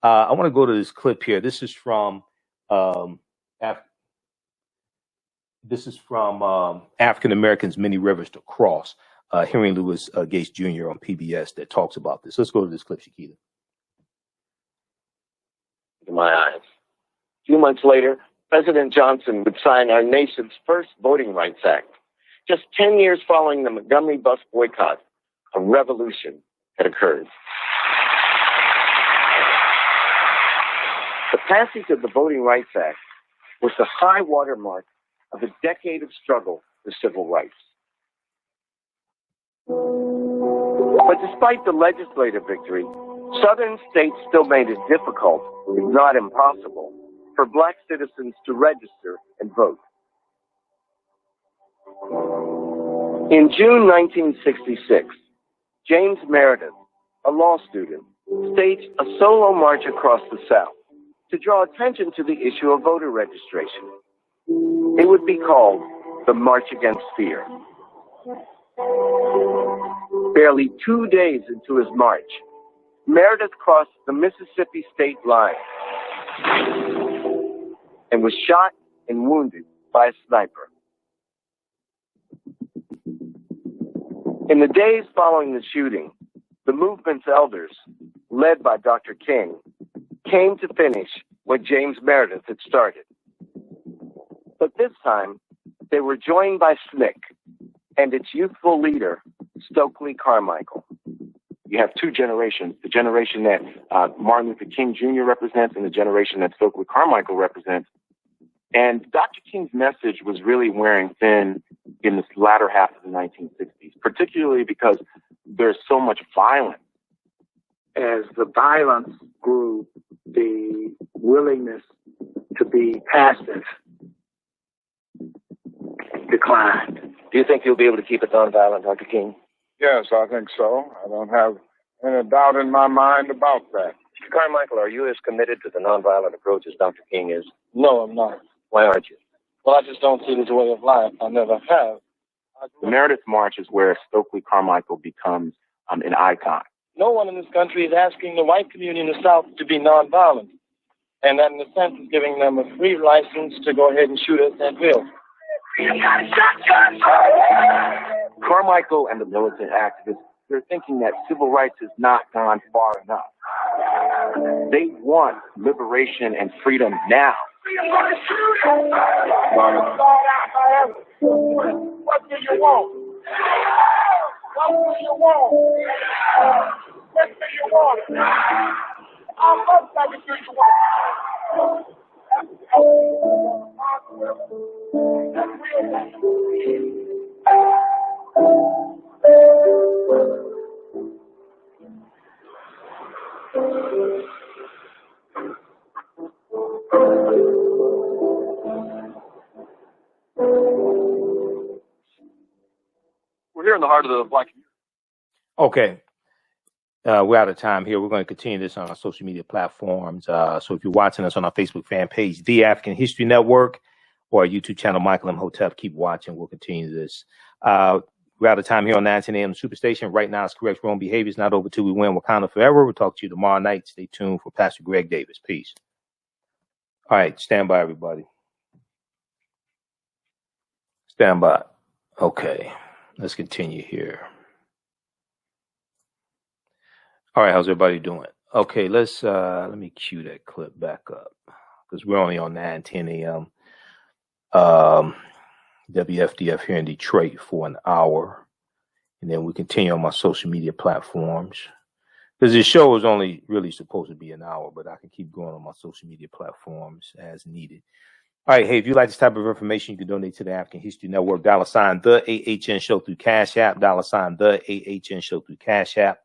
A: I want to go to this clip here. This is from African Americans, Many Rivers to Cross, Henry Louis Gates Jr. on PBS that talks about this. Let's go to this clip, Shakita.
G: In my eyes. A few months later, President Johnson would sign our nation's first Voting Rights Act. Just 10 years following the Montgomery bus boycott, a revolution had occurred. The passage of the Voting Rights Act was the high watermark of a decade of struggle for civil rights. But despite the legislative victory, Southern states still made it difficult, if not impossible, for Black citizens to register and vote. In June 1966, James Meredith, a law student, staged a solo march across the South to draw attention to the issue of voter registration. It would be called the March Against Fear. Barely 2 days into his march, Meredith crossed the Mississippi state line and was shot and wounded by a sniper. In the days following the shooting, the movement's elders, led by Dr. King, came to finish what James Meredith had started. But this time, they were joined by SNCC and its youthful leader, Stokely Carmichael. You have two generations, the generation that Martin Luther King Jr. represents and the generation that Stokely Carmichael represents. And Dr. King's message was really wearing thin in this latter half of the 1960s, particularly because there's so much violence.
H: As the violence grew, the willingness to be passive declined.
G: Do you think you'll be able to keep it nonviolent, Dr. King?
I: Yes, I think so. I don't have any doubt in my mind about that.
G: Mr. Carmichael, are you as committed to the nonviolent approach as Dr. King is?
J: No, I'm not.
G: Why aren't you?
J: Well, I just don't see it as a way of life. I never have.
K: The Meredith March is where Stokely Carmichael becomes an icon.
J: No one in this country is asking the white community in the South to be nonviolent. And that, in a sense, is giving them a free license to go ahead and shoot us at will.
K: Carmichael and the militant activists, they're thinking that civil rights has not gone far enough. They want liberation and freedom now.
I: What do you want? What do you want? What do you want? How much do you want?
L: We're here in the heart of the Black community.
A: Okay. We're out of time here. We're going to continue this on our social media platforms. So if you're watching us on our Facebook fan page, The African History Network, or our YouTube channel, Michael Imhotep, keep watching. We'll continue this. We're out of time here on 910 AM Superstation. Right now, it's correct wrong behavior is not over till we win Wakanda forever. We'll talk to you tomorrow night. Stay tuned for Pastor Greg Davis. Peace. All right, stand by, everybody. Stand by. Okay, let's continue here. All right, how's everybody doing? Okay, let me cue that clip back up because we're only on 910 AM. WFDF here in Detroit for an hour, and then we continue on my social media platforms because this show is only really supposed to be an hour, but I can keep going on my social media platforms as needed. All right, hey, if you like this type of information, you can donate to the African History Network, $ the AHN Show through Cash App, $ the AHN Show through Cash App,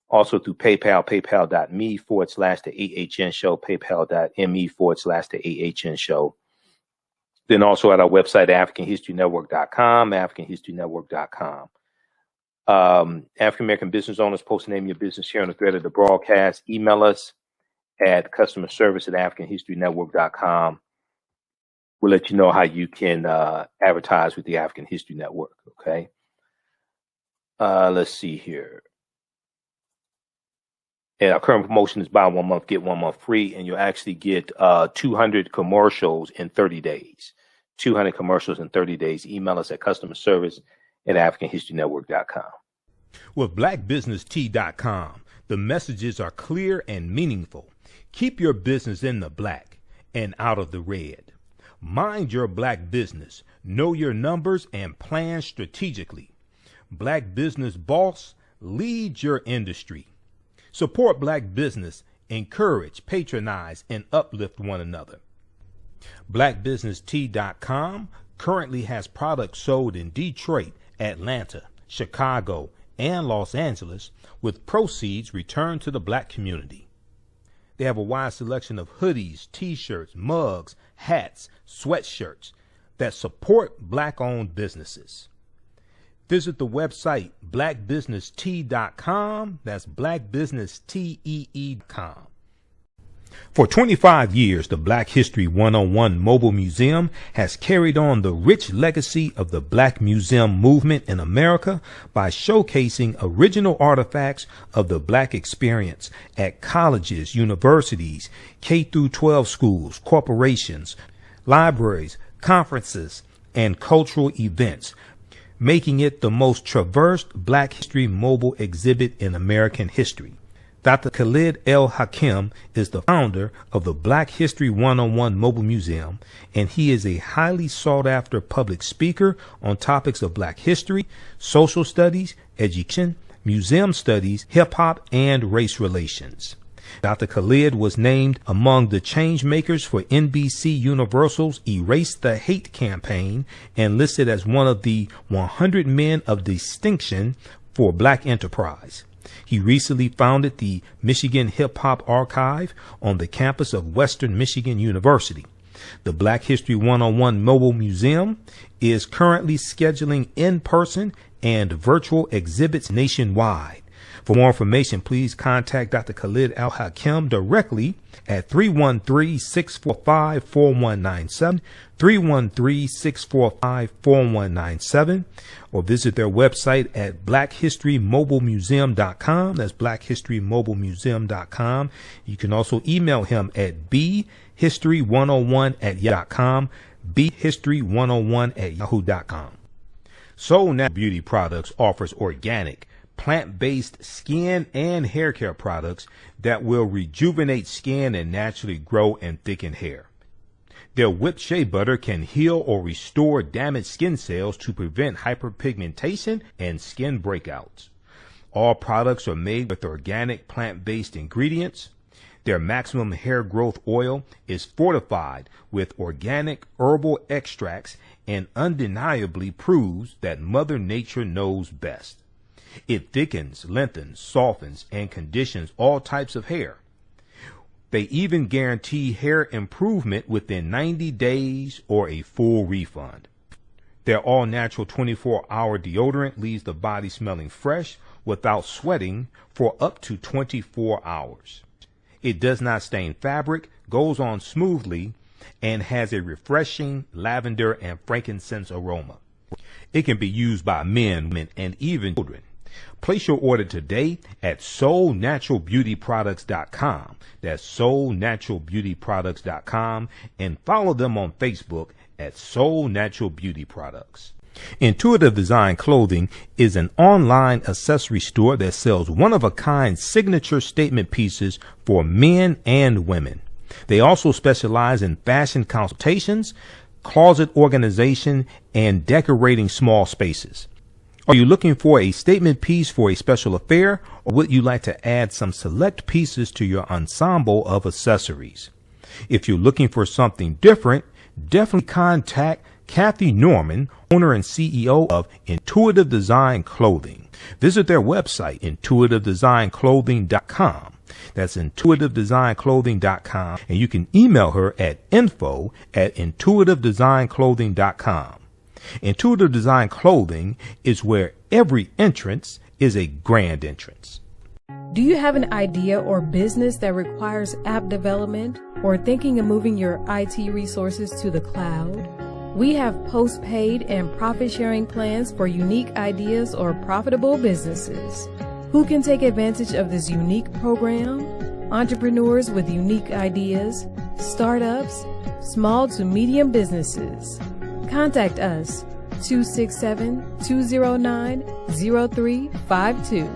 A: also through PayPal, paypal.me/the AHN Show, paypal.me/the AHN Show. Then also at our website, AfricanHistoryNetwork.com, AfricanHistoryNetwork.com. African American business owners, post the name of your business here on the thread of the broadcast. Email us at customerservice@AfricanHistoryNetwork.com. We'll let you know how you can advertise with the African History Network, okay? Let's see here. And our current promotion is buy 1 month, get 1 month free, and you'll actually get 200 commercials in 30 days. 200 commercials in 30 days. Email us at customerservice@AfricanHistoryNetwork.com.
M: With blackbusinesstee.com, the messages are clear and meaningful. Keep your business in the black and out of the red. Mind your black business. Know your numbers and plan strategically. Black Business Boss, lead your industry. Support black business, encourage, patronize, and uplift one another. BlackBusinessTea.com currently has products sold in Detroit, Atlanta, Chicago, and Los Angeles, with proceeds returned to the black community. They have a wide selection of hoodies, t-shirts, mugs, hats, sweatshirts that support black-owned businesses. Visit the website blackbusinesstee.com. That's blackbusinesstee.com. For 25 years, the Black History 101 Mobile Museum has carried on the rich legacy of the Black Museum movement in America by showcasing original artifacts of the Black experience at colleges, universities, K-12 schools, corporations, libraries, conferences, and cultural events, making it the most traversed Black History mobile exhibit in American history. Dr. Khalid El Hakim is the founder of the Black History 101 Mobile Museum, and he is a highly sought-after public speaker on topics of Black history, social studies, education, museum studies, hip-hop, and race relations. Dr. Khalid was named among the change makers for NBC Universal's Erase the Hate campaign and listed as one of the 100 men of distinction for Black enterprise. He recently founded the Michigan Hip Hop Archive on the campus of Western Michigan University. The Black History 101 Mobile Museum is currently scheduling in-person and virtual exhibits nationwide. For more information, please contact Dr. Khalid Al Hakim directly at 313-645-4197, 313-645-4197, or visit their website at blackhistorymobilemuseum.com. That's blackhistorymobilemuseum.com. You can also email him at bhistory101@yahoo.com, bhistory101@yahoo.com. So Now Beauty Products offers organic, plant-based skin and hair care products that will rejuvenate skin and naturally grow and thicken hair. Their whipped shea butter can heal or restore damaged skin cells to prevent hyperpigmentation and skin breakouts. All products are made with organic plant-based ingredients. Their maximum hair growth oil is fortified with organic herbal extracts and undeniably proves that Mother Nature knows best. It thickens, lengthens, softens, and conditions all types of hair. They even guarantee hair improvement within 90 days or a full refund. Their all-natural 24-hour deodorant leaves the body smelling fresh without sweating for up to 24 hours. It does not stain fabric, goes on smoothly, and has a refreshing lavender and frankincense aroma. It can be used by men, women, and even children. Place your order today at soulnaturalbeautyproducts.com. That's soulnaturalbeautyproducts.com, and follow them on Facebook at Soul Natural Beauty Products. Intuitive Design Clothing is an online accessory store that sells one-of-a-kind signature statement pieces for men and women. They also specialize in fashion consultations, closet organization, and decorating small spaces. Are you looking for a statement piece for a special affair, or would you like to add some select pieces to your ensemble of accessories? If you're looking for something different, definitely contact Kathy Norman, owner and CEO of Intuitive Design Clothing. Visit their website, intuitivedesignClothing.com. That's intuitivedesignClothing.com, and you can email her at info@intuitivedesignClothing.com. Intuitive Design Clothing is where every entrance is a grand entrance.
N: Do you have an idea or business that requires app development, or thinking of moving your IT resources to the cloud? We have post-paid and profit-sharing plans for unique ideas or profitable businesses. Who can take advantage of this unique program? Entrepreneurs with unique ideas, startups, small to medium businesses. Contact us, 267-209-0352.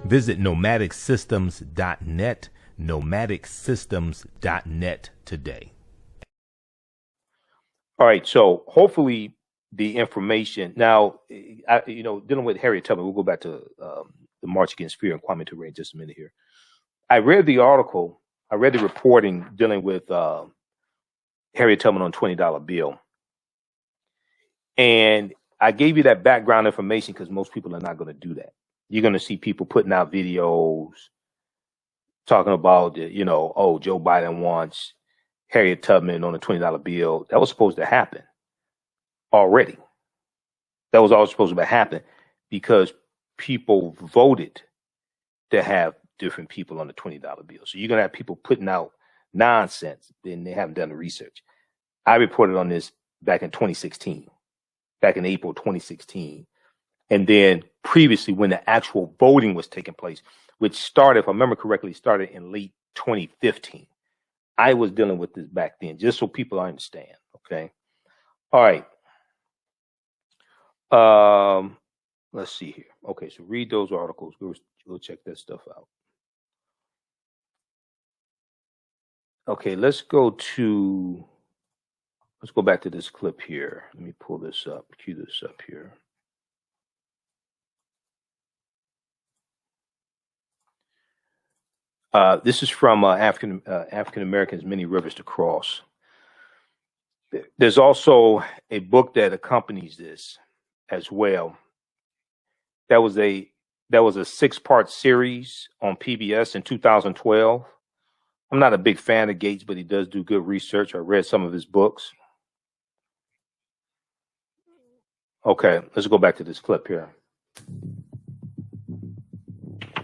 M: Visit nomadicsystems.net, nomadicsystems.net today.
A: All right, so hopefully the information now, dealing with Harriet Tubman, we'll go back to the March Against Fear and Kwame Ture in just a minute here. I read the article, I read the reporting dealing with Harriet Tubman on $20 bill. And I gave you that background information because most people are not going to do that. You're going to see people putting out videos talking about, Joe Biden wants Harriet Tubman on a $20 bill. That was supposed to happen already. That was all supposed to happen because people voted to have different people on the $20 bill. So you're going to have people putting out nonsense, then they haven't done the research. I reported on this back in 2016, back in April 2016. And then previously when the actual voting was taking place, which started, if I remember correctly, started in late 2015. I was dealing with this back then, just so people understand. Okay. All right. Let's see here. Okay. So read those articles. Go check that stuff out. Okay. Let's go back to this clip here. Let me pull this up, cue this up here. This is from African Americans, Many Rivers to Cross. There's also a book that accompanies this as well. That was a 6-part series on PBS in 2012. I'm not a big fan of Gates, but he does do good research. I read some of his books. Okay, let's go back to this clip here.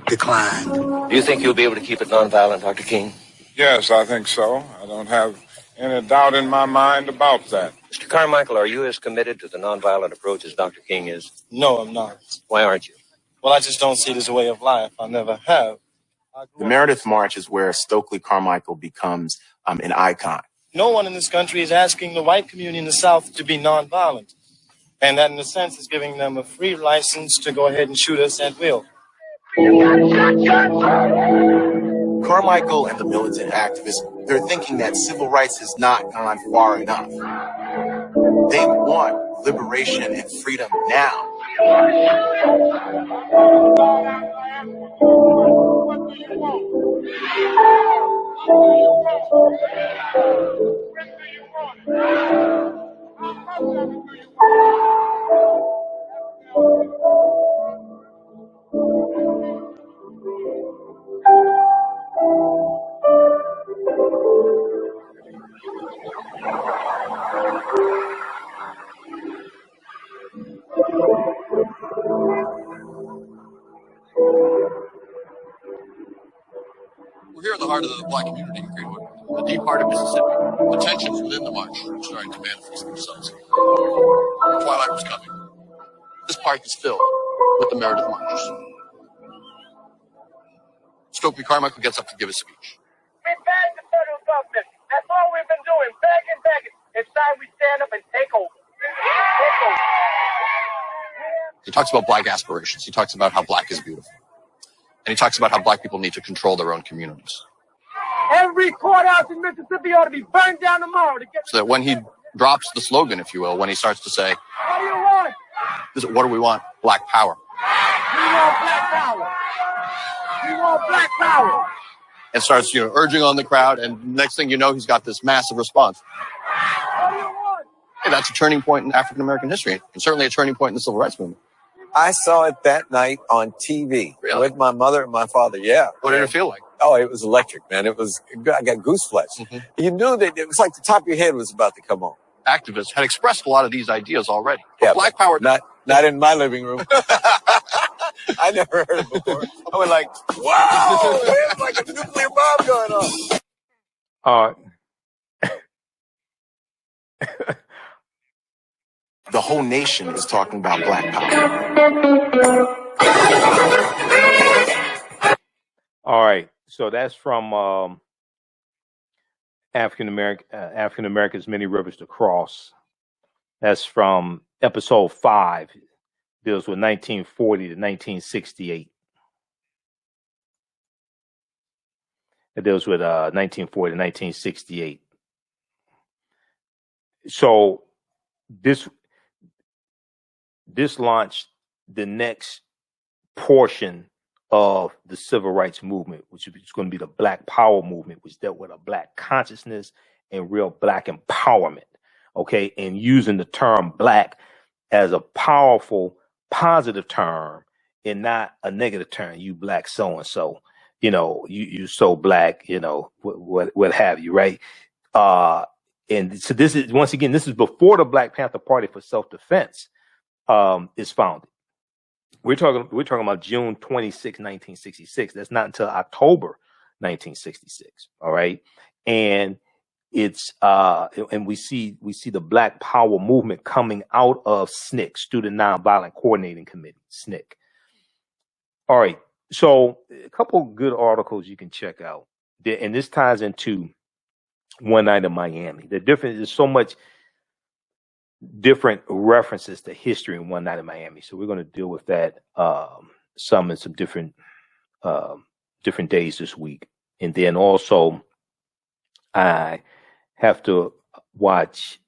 O: Declined. Do you think you'll be able to keep it nonviolent, Dr. King?
P: Yes, I think so. I don't have any doubt in my mind about that.
O: Mr. Carmichael, are you as committed to the nonviolent approach as Dr. King is?
J: No, I'm not.
O: Why aren't you?
J: Well, I just don't see it as a way of life. I never have.
K: The Meredith March is where Stokely Carmichael becomes an icon.
J: No one in this country is asking the white community in the South to be nonviolent. And that, in a sense, is giving them a free license to go ahead and shoot us at will.
K: Carmichael and the militant activists, they're thinking that civil rights has not gone far enough. They want liberation and freedom now.
L: We're here in the heart of the black community in Greenwood, the deep heart of Mississippi. The tensions within the march were starting to manifest themselves. Twilight was coming. This park is filled with the Meredith marchers. Stokely Carmichael gets up to give a speech.
I: We beg the federal government. That's all we've been doing. Begging. It's time we stand up and take over.
L: He talks about black aspirations. He talks about how black is beautiful. And he talks about how black people need to control their own communities.
I: Every courthouse in Mississippi ought to be burned down tomorrow to get.
L: So that when he drops the slogan, if you will, when he starts to say,
I: What do you want?
L: what do we want? Black power.
I: We want black power. We want black power.
L: And starts, urging on the crowd. And next thing you know, he's got this massive response.
I: What do you want?
L: Hey, that's a turning point in African American history, and certainly a turning point in the civil rights movement.
Q: I saw it that night on TV with my mother and my father. Yeah.
L: What did it feel like?
Q: Oh, it was electric, man. I got goose flesh. Mm-hmm. You knew that it was like the top of your head was about to come on.
L: Activists had expressed a lot of these ideas already.
Q: Yeah,
L: black power.
Q: Not in my living room. I never heard it before. I went like, wow, there's like a nuclear bomb going on.
K: The whole nation is talking about black power.
A: All right. So that's from African Americans, Many Rivers to Cross. That's from episode 5. Deals with 1940 to 1968. It deals with 1940 to 1968. So this launched the next portion of the civil rights movement, which is going to be the Black Power movement, which dealt with a black consciousness and real black empowerment. Okay, and using the term black as a powerful, positive term and not a negative term. You black so and so, you so black, what have you, right? And so this is, once again, this is before the Black Panther Party for Self-Defense is founded. We're talking about June 26, 1966. That's not until October 1966. All right. And it's and we see the Black Power movement coming out of SNCC, Student Nonviolent Coordinating Committee, SNCC. All right. So a couple good articles you can check out. And this ties into One Night in Miami. The difference is so much different references to history in One Night in Miami. So we're going to deal with that some different days this week. And then also I have to watch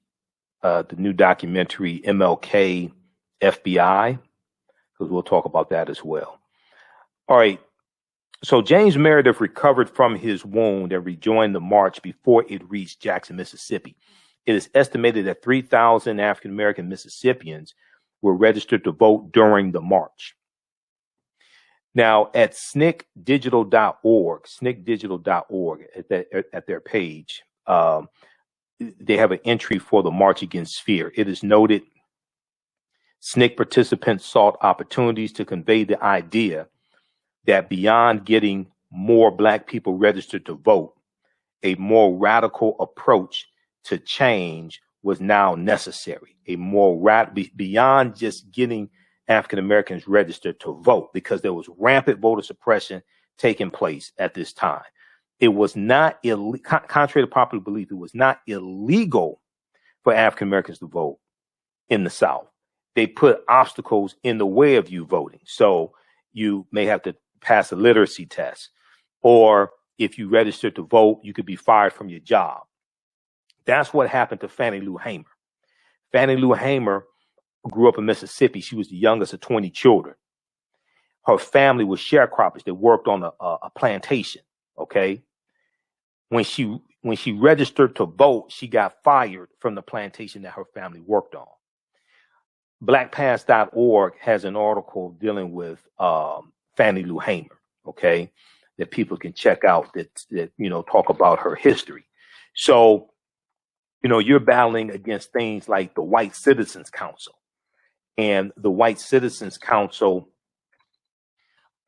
A: the new documentary MLK FBI, because we'll talk about that as well. All right. So James Meredith recovered from his wound and rejoined the march before it reached Jackson, Mississippi. It is estimated that 3,000 African-American Mississippians were registered to vote during the march. Now, at sncdigital.org, at their page, they have an entry for the March Against Fear. It is noted SNCC participants sought opportunities to convey the idea that beyond getting more Black people registered to vote, a more radical approach to change was now necessary. A more beyond just getting African Americans registered to vote, because there was rampant voter suppression taking place at this time. It was not contrary to popular belief, it was not illegal for African Americans to vote in the South. They put obstacles in the way of you voting. So you may have to pass a literacy test, or if you registered to vote, you could be fired from your job. That's what happened to Fannie Lou Hamer. Fannie Lou Hamer grew up in Mississippi. She was the youngest of 20 children. Her family was sharecroppers that worked on a plantation. Okay. When she registered to vote, she got fired from the plantation that her family worked on. BlackPast.org has an article dealing with Fannie Lou Hamer, okay, that people can check out that talk about her history. So, you're battling against things like the White Citizens Council. And the White Citizens Council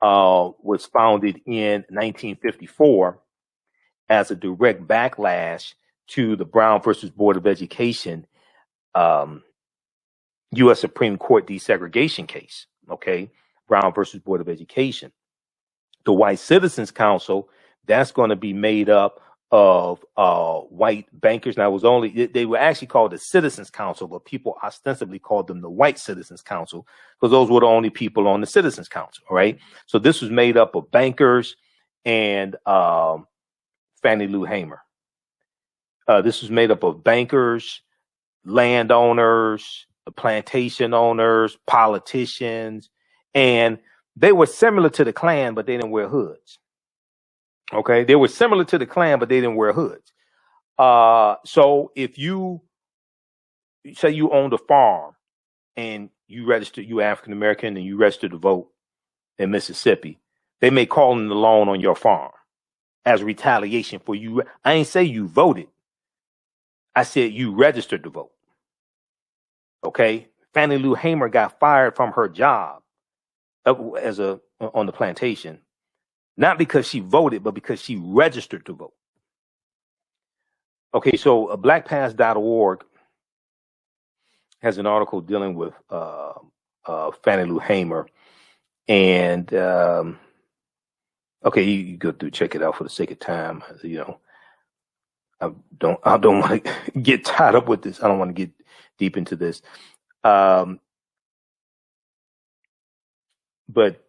A: was founded in 1954 as a direct backlash to the Brown versus Board of Education U.S. Supreme Court desegregation case. Okay, Brown versus Board of Education. The White Citizens Council, that's going to be made up of white bankers. Now, they were actually called the Citizens Council, but people ostensibly called them the White Citizens Council because those were the only people on the Citizens Council. Right. So this was made up of bankers and Fannie Lou Hamer. This was made up of bankers, landowners, plantation owners, politicians, and they were similar to the Klan, but they didn't wear hoods. Okay, they were similar to the Klan, but they didn't wear hoods. So if you say you owned a farm and you registered, you African American, and you registered to vote in Mississippi, they may call in the loan on your farm as retaliation for you. I ain't say you voted. I said you registered to vote. Okay, Fannie Lou Hamer got fired from her job on the plantation, not because she voted, but because she registered to vote. Okay, so blackpast.org has an article dealing with Fannie Lou Hamer, and okay, you go through, check it out for the sake of time. You know, I don't want to get tied up with this. I don't want to get deep into this. But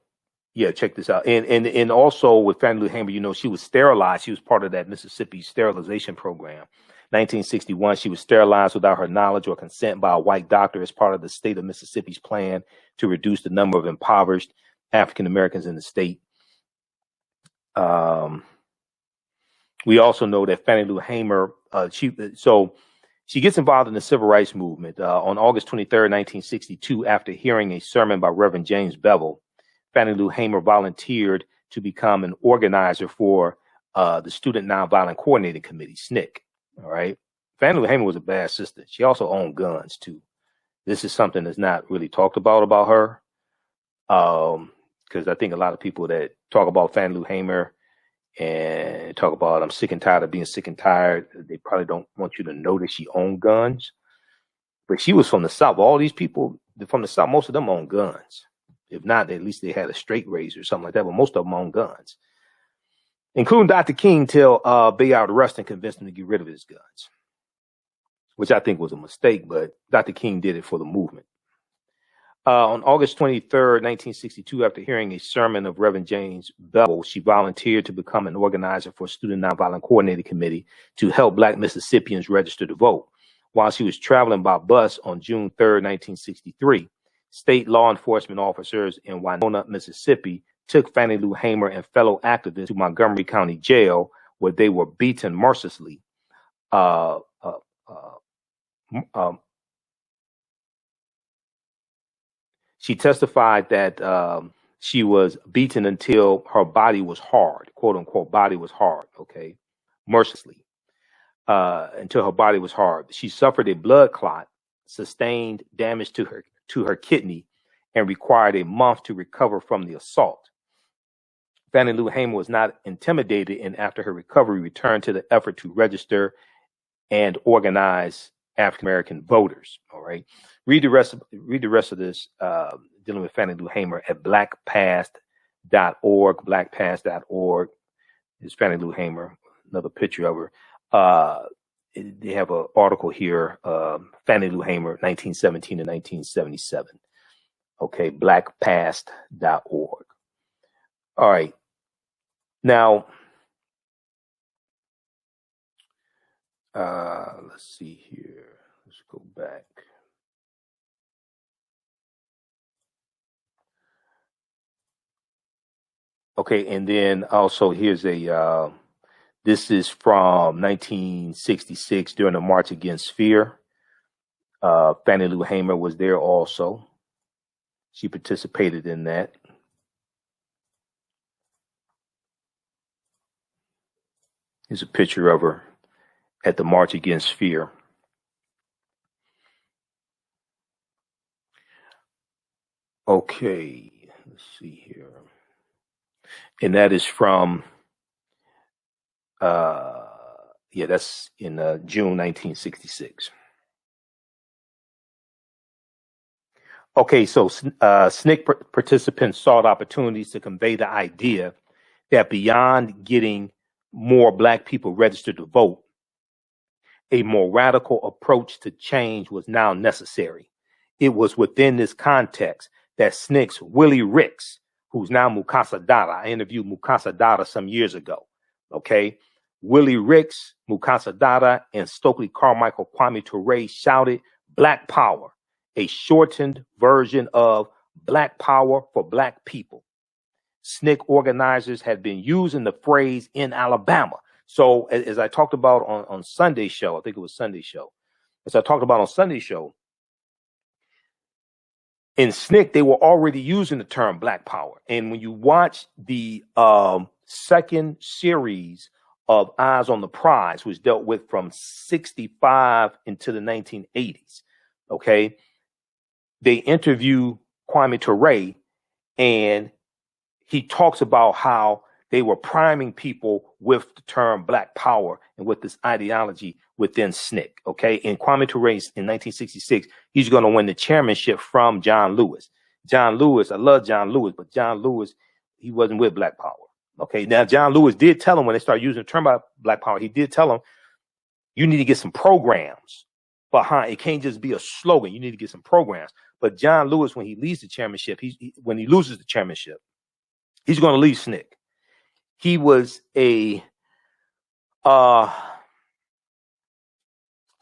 A: yeah, check this out. And also with Fannie Lou Hamer, you know, she was sterilized. She was part of that Mississippi sterilization program. 1961, she was sterilized without her knowledge or consent by a white doctor as part of the state of Mississippi's plan to reduce the number of impoverished African Americans in the state. We also know that Fannie Lou Hamer, she gets involved in the civil rights movement. On August 23rd, 1962, after hearing a sermon by Reverend James Bevel, Fannie Lou Hamer volunteered to become an organizer for the Student Nonviolent Coordinating Committee, SNCC. All right. Fannie Lou Hamer was a bad sister. She also owned guns, too. This is something that's not really talked about her. Because I think a lot of people that talk about Fannie Lou Hamer and talk about I'm sick and tired of being sick and tired, they probably don't want you to know that she owned guns. But she was from the South. All these people from the South, most of them owned guns. If not, at least they had a straight razor or something like that. But most of them owned guns, including Dr. King, till Bayard Rustin convinced him to get rid of his guns, which I think was a mistake. But Dr. King did it for the movement. On August 23rd, 1962, after hearing a sermon of Reverend James Bevel, she volunteered to become an organizer for Student Nonviolent Coordinating Committee to help Black Mississippians register to vote. While she was traveling by bus on June 3rd, 1963, state law enforcement officers in Winona, Mississippi, took Fannie Lou Hamer and fellow activists to Montgomery County Jail, where they were beaten mercilessly. She testified that she was beaten until her body was hard, quote unquote, body was hard, okay, mercilessly, until her body was hard. She suffered a blood clot, sustained damage to her kidney, and required a month to recover from the assault. Fannie Lou Hamer was not intimidated, and after her recovery, returned to the effort to register and organize African American voters. All right. Read the rest of this dealing with Fannie Lou Hamer at blackpast.org. Blackpast.org is Fannie Lou Hamer. Another picture of her. They have an article here, Fannie Lou Hamer, 1917 to 1977. Okay, blackpast.org. All right. Now, let's see here. Let's go back. Okay, and then also here's this is from 1966 during the March Against Fear. Fannie Lou Hamer was there also. She participated in that. Here's a picture of her at the March Against Fear. Okay, let's see here. And that is from, Yeah, that's in June 1966. Okay, so SNCC participants sought opportunities to convey the idea that beyond getting more Black people registered to vote, a more radical approach to change was now necessary. It was within this context that SNCC's Willie Ricks, who's now Mukasa Dada, I interviewed Mukasa Dada some years ago, okay? Willie Ricks, Mukasa Dada, and Stokely Carmichael, Kwame Ture shouted Black Power, a shortened version of Black Power for Black people. SNCC organizers had been using the phrase in Alabama. So as I talked about on Sunday's show, I think it was Sunday's show, as I talked about on Sunday's show, in SNCC, they were already using the term Black Power. And when you watch the second series of Eyes on the Prize, which dealt with from 65 into the 1980s, okay, they interview Kwame Ture, and he talks about how they were priming people with the term Black Power and with this ideology within SNCC, okay? And Kwame Ture in 1966, he's going to win the chairmanship from John Lewis. John Lewis, I love John Lewis, but John Lewis, he wasn't with Black Power, okay? Now, John Lewis did tell him when they started using the term about Black Power, he did tell him, you need to get some programs behind. It can't just be a slogan. You need to get some programs. But John Lewis, when he leaves the chairmanship, when he loses the chairmanship, he's going to leave SNCC. He was a, for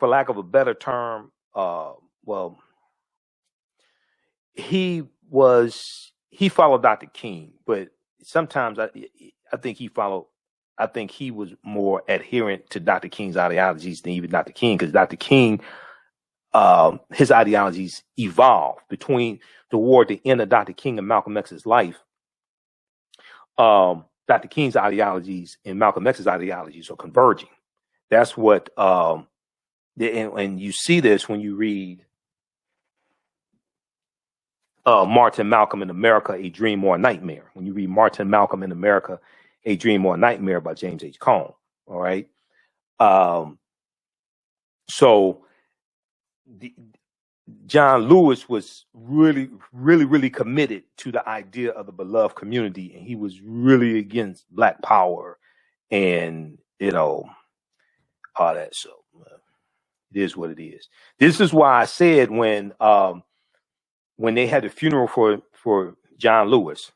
A: lack of a better term, he followed Dr. King, but sometimes I think he was more adherent to Dr. King's ideologies than even Dr. King, because Dr. King, his ideologies evolved toward the end of Dr. King and Malcolm X's life. Dr. King's ideologies and Malcolm X's ideologies are converging. That's what, and you see this when you read Martin Malcolm in America, A Dream or a Nightmare. When you read Martin Malcolm in America, A Dream or a Nightmare by James H. Cone, all right? John Lewis was really, really, really committed to the idea of the beloved community, and he was really against Black Power and, all that. So it is what it is. This is why I said when they had the funeral for John Lewis,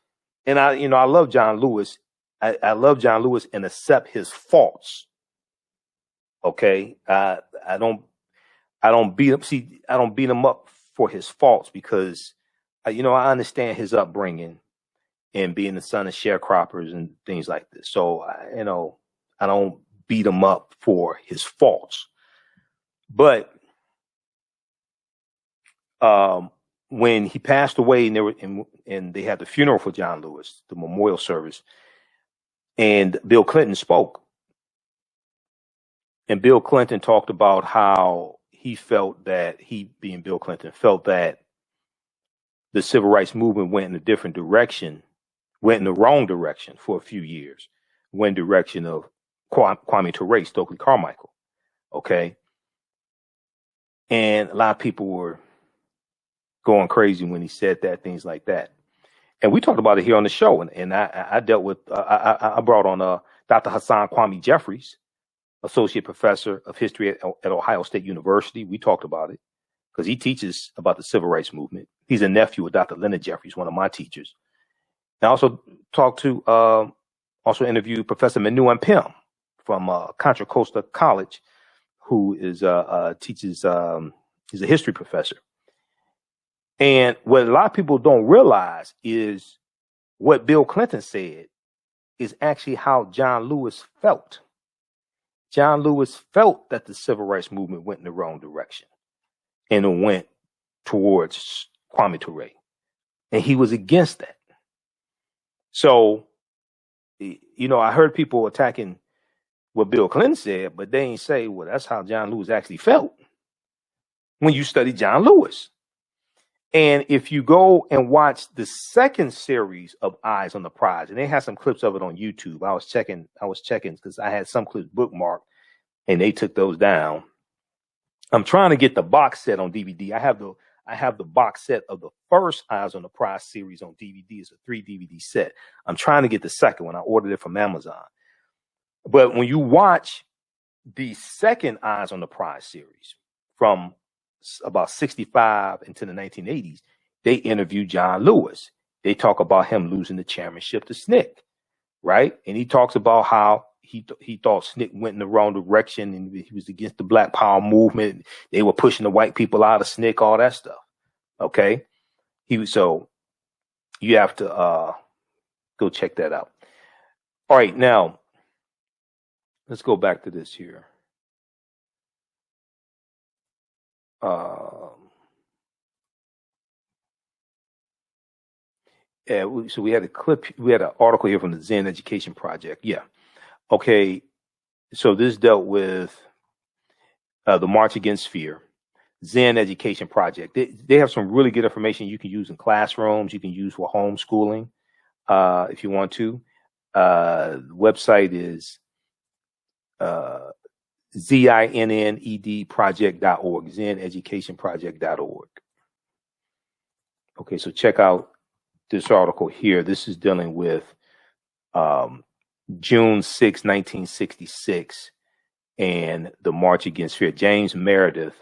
A: and I love John Lewis. I love John Lewis and accept his faults. Okay, I don't beat him up for his faults, because I understand his upbringing and being the son of sharecroppers and things like this. So I don't beat him up for his faults. But when he passed away, and they had the funeral for John Lewis, the memorial service, and Bill Clinton spoke, and Bill Clinton talked about how he felt that being Bill Clinton, felt that the civil rights movement went in a different direction, went in the wrong direction for a few years, went in the direction of Kwame Ture, Stokely Carmichael, okay? And a lot of people were going crazy when he said that, things like that. And we talked about it here on the show, and I dealt with, I brought on Dr. Hassan Kwame Jeffries, Associate Professor of History at Ohio State University. We talked about it because he teaches about the civil rights movement. He's a nephew of Dr. Leonard Jeffries, one of my teachers. I also interviewed Professor Manu Pim from Contra Costa College, who is teaches, he's a history professor. And what a lot of people don't realize is what Bill Clinton said is actually how John Lewis felt. John Lewis felt that the civil rights movement went in the wrong direction, and it went towards Kwame Ture, and he was against that. So, I heard people attacking what Bill Clinton said, but they ain't say, well, that's how John Lewis actually felt when you study John Lewis. And if you go and watch the second series of Eyes on the Prize, and they had some clips of it on YouTube. I was checking because I had some clips bookmarked, and they took those down. I'm trying to get the box set on DVD. I have the box set of the first Eyes on the Prize series on DVD. It's a 3 DVD set. I'm trying to get the second one. I ordered it from Amazon. But when you watch the second Eyes on the Prize series from about 65 into the 1980s, they interview John Lewis. They talk about him losing the chairmanship to SNCC, right? And he talks about how he thought SNCC went in the wrong direction and he was against the Black Power movement. They were pushing the white people out of SNCC, all that stuff. Okay. So you have to go check that out. All right, now let's go back to this here. So we had a clip, we had an article here from the Zen Education Project. Yeah. Okay. So this dealt with the March Against Fear, Zen Education Project. They have some really good information you can use in classrooms. You can use for homeschooling if you want to. The website is zinnedproject.org, zeneducationproject.org. Okay, so check out this article here. This is dealing with June 6, 1966, and the March Against Fear. James Meredith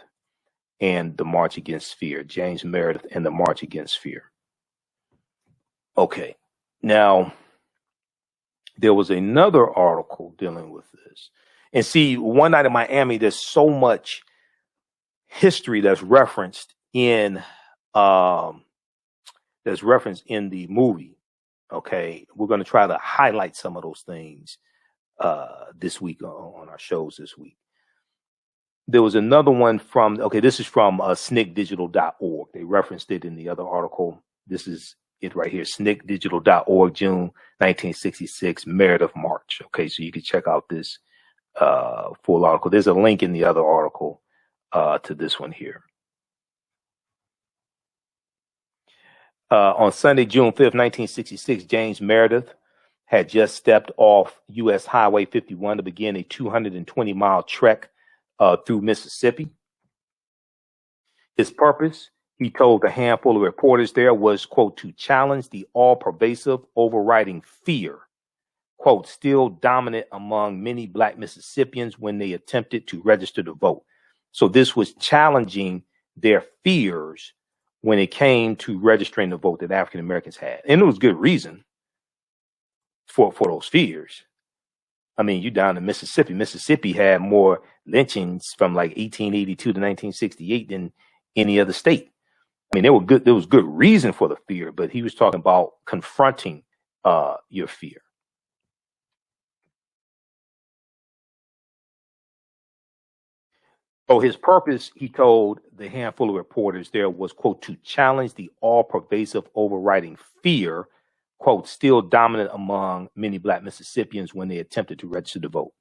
A: and the March Against Fear. James Meredith and the March Against Fear. Okay, now there was another article dealing with this. And see, one night in Miami, there's so much history that's referenced in the movie. Okay, we're going to try to highlight some of those things this week on our shows this week. There was another one from, okay, this is from sncdigital.org. They referenced it in the other article. This is it right here, sncdigital.org, June 1966, Meredith March. Okay, so you can check out this full article. There's a link in the other article to this one here. On Sunday, June 5th, 1966, James Meredith had just stepped off U.S. Highway 51 to begin a 220-mile trek through Mississippi. His purpose, he told a handful of reporters there, was, quote, to challenge the all-pervasive, overriding fear, quote, still dominant among many Black Mississippians when they attempted to register to vote. So this was challenging their fears when it came to registering to vote that African Americans had. And it was good reason for those fears. I mean, you down in Mississippi. Mississippi had more lynchings from like 1882 to 1968 than any other state. I mean, there was good reason for the fear, but he was talking about confronting your fear. So his purpose, he told the handful of reporters there, was, quote, to challenge the all-pervasive, overriding fear, quote, still dominant among many Black Mississippians when they attempted to register to vote.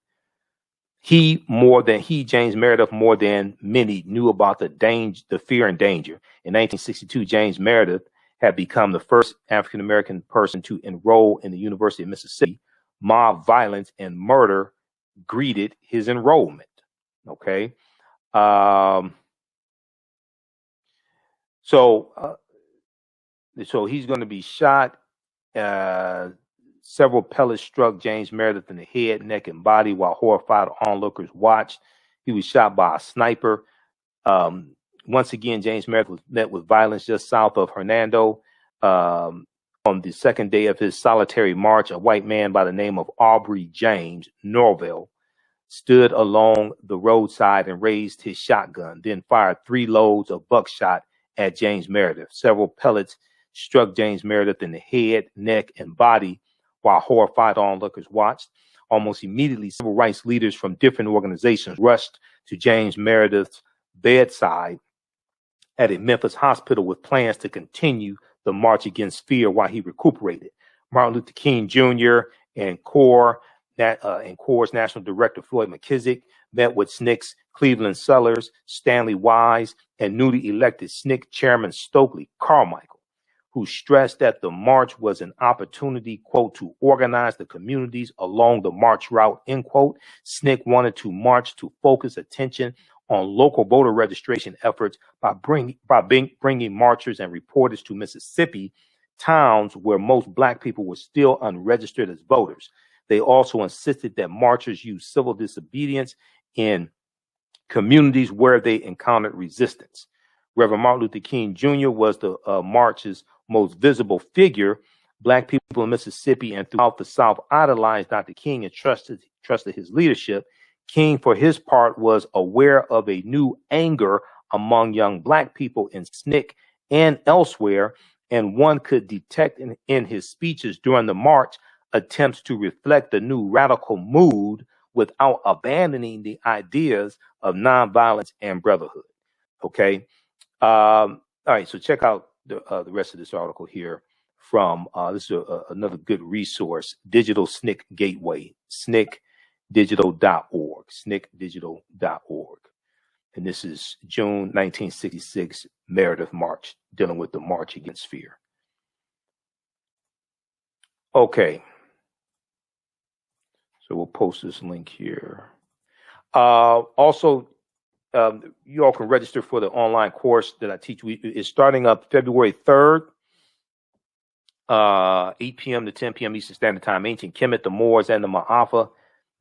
A: James Meredith, more than many, knew about the fear and danger. In 1962, James Meredith had become the first African-American person to enroll in the University of Mississippi. Mob violence and murder greeted his enrollment. Okay. So he's going to be shot. Several pellets struck James Meredith in the head, neck, and body while horrified onlookers watched. He was shot by a sniper. Once again, James Meredith was met with violence just south of Hernando. On the second day of his solitary march, a white man by the name of Aubrey James Norville stood along the roadside and raised his shotgun, then fired 3 loads of buckshot at James Meredith. Several pellets struck James Meredith in the head, neck, and body while horrified onlookers watched. Almost immediately, civil rights leaders from different organizations rushed to James Meredith's bedside at a Memphis hospital with plans to continue the march against fear while he recuperated. Martin Luther King Jr. and CORE's National Director Floyd McKissick met with SNCC's Cleveland Sellers, Stanley Wise, and newly elected SNCC Chairman Stokely Carmichael, who stressed that the march was an opportunity, quote, to organize the communities along the march route, end quote. SNCC wanted to march to focus attention on local voter registration efforts by bringing marchers and reporters to Mississippi, towns where most Black people were still unregistered as voters. They also insisted that marchers use civil disobedience in communities where they encountered resistance. Reverend Martin Luther King Jr. was the march's most visible figure. Black people in Mississippi and throughout the South idolized Dr. King and trusted his leadership. King, for his part, was aware of a new anger among young Black people in SNCC and elsewhere, and one could detect in his speeches during the march attempts to reflect the new radical mood without abandoning the ideas of nonviolence and brotherhood. Okay. All right. So check out the rest of this article here from this is another good resource, Digital SNCC Gateway, SNCCdigital.org, SNCCdigital.org. And this is June 1966 Meredith March, dealing with the March Against Fear. Okay. So we'll post this link here. Also, you all can register for the online course that I teach. It's starting up February 3rd, 8 p.m. to 10 p.m. Eastern Standard Time. Ancient Kemet, the Moors, and the Ma'afa.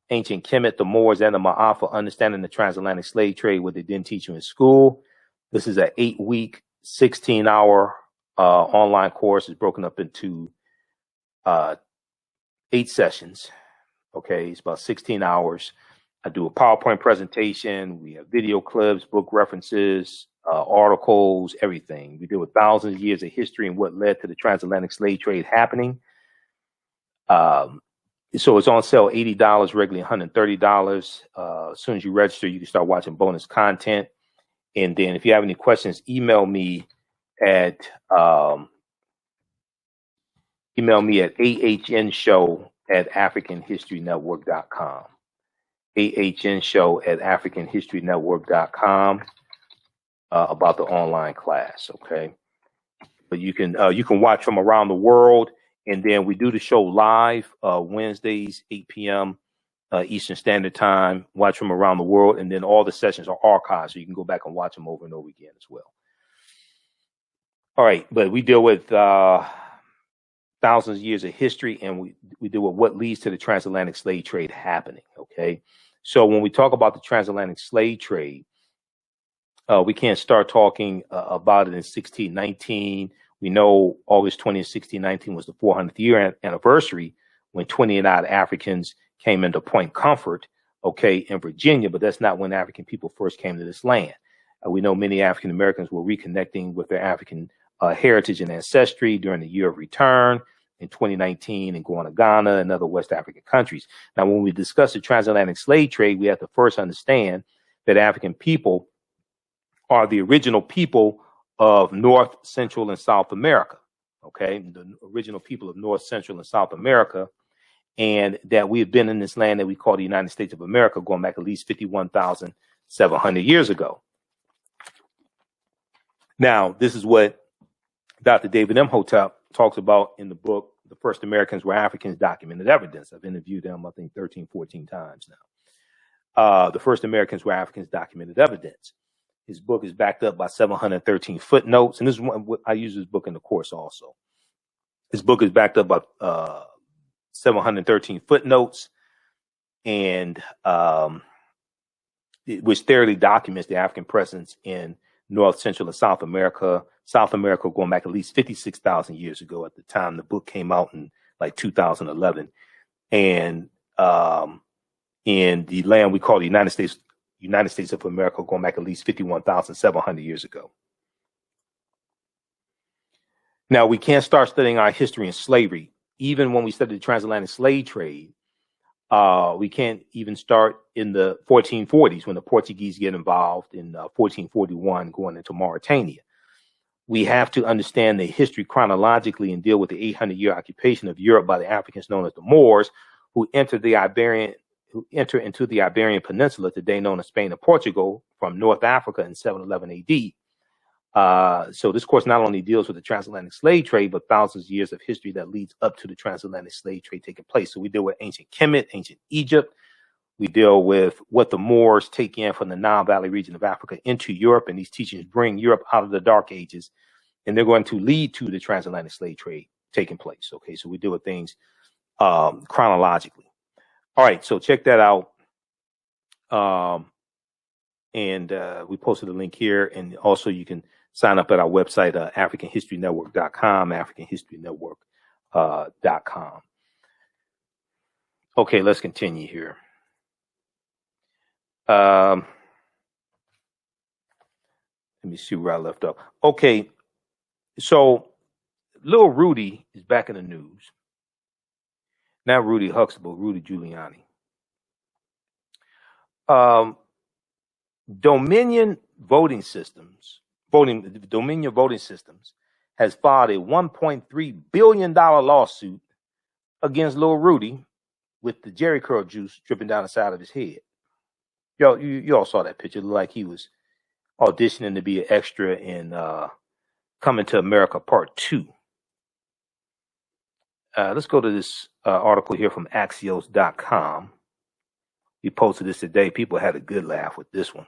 A: Ancient Kemet, the Moors, and the Ma'afa, Understanding the Transatlantic Slave Trade, what they didn't teach you in school. This is an 8-week, 16-hour online course. It's broken up into 8 sessions. Okay, it's about 16 hours. I do a PowerPoint presentation. We have video clips, book references, articles, everything. We deal with thousands of years of history and what led to the transatlantic slave trade happening. So it's on sale $80, regularly $130. As soon as you register, you can start watching bonus content. And then if you have any questions, email me at AHNshow@AfricanHistoryNetwork.com. AHNshow@AfricanHistoryNetwork.com about the online class. Okay. But you can watch from around the world. And then we do the show live Wednesdays, 8 p.m. Eastern Standard Time. Watch from around the world. And then all the sessions are archived, so you can go back and watch them over and over again as well. All right. But we deal with thousands of years of history, and we deal with what leads to the transatlantic slave trade happening. Okay. So when we talk about the transatlantic slave trade, we can't start talking about it in 1619. We know August 20th, 1619 was the 400th year anniversary when 29 Africans came into Point Comfort, okay, in Virginia, but that's not when African people first came to this land. We know many African Americans were reconnecting with their African heritage and ancestry during the year of return in 2019 and going to Ghana and other West African countries. Now, when we discuss the transatlantic slave trade, we have to first understand that African people are the original people of North, Central, and South America, okay? The original people of North, Central, and South America, and that we have been in this land that we call the United States of America going back at least 51,700 years ago. Now, this is what Dr. David Imhotep talks about in the book, The First Americans Were Africans, Documented Evidence. I've interviewed them, I think, 13, 14 times now. The First Americans Were Africans, Documented Evidence. His book is backed up by 713 footnotes. And this is what I use this book in the course also. His book is backed up by 713 footnotes, and which thoroughly documents the African presence in North, Central, and South America. South America going back at least 56,000 years ago at the time the book came out in like 2011. And in the land we call the United States of America going back at least 51,700 years ago. Now, we can't start studying our history in slavery. Even when we study the transatlantic slave trade, we can't even start in the 1440s when the Portuguese get involved in 1441 going into Mauritania. We have to understand the history chronologically and deal with the 800-year occupation of Europe by the Africans known as the Moors, who entered into the Iberian Peninsula, today known as Spain and Portugal, from North Africa in 711 AD. So this course not only deals with the transatlantic slave trade, but thousands of years of history that leads up to the transatlantic slave trade taking place. So we deal with ancient Kemet, ancient Egypt. We deal with what the Moors take in from the Nile Valley region of Africa into Europe, and these teachings bring Europe out of the Dark Ages, and they're going to lead to the transatlantic slave trade taking place. Okay, so we deal with things chronologically. All right, so check that out. And we posted a link here, and also you can sign up at our website, AfricanHistoryNetwork.com, AfricanHistoryNetwork.com. Okay, let's continue here. Let me see where I left off. Okay, so little Rudy is back in the news. Not Rudy Huxtable, Rudy Giuliani. Dominion Voting Systems has filed a $1.3 billion lawsuit against Lil Rudy with the Jerry curl juice dripping down the side of his head. You all saw that picture. It looked like he was auditioning to be an extra in Coming to America Part 2. Let's go to this article here from Axios.com. He posted this today. People had a good laugh with this one.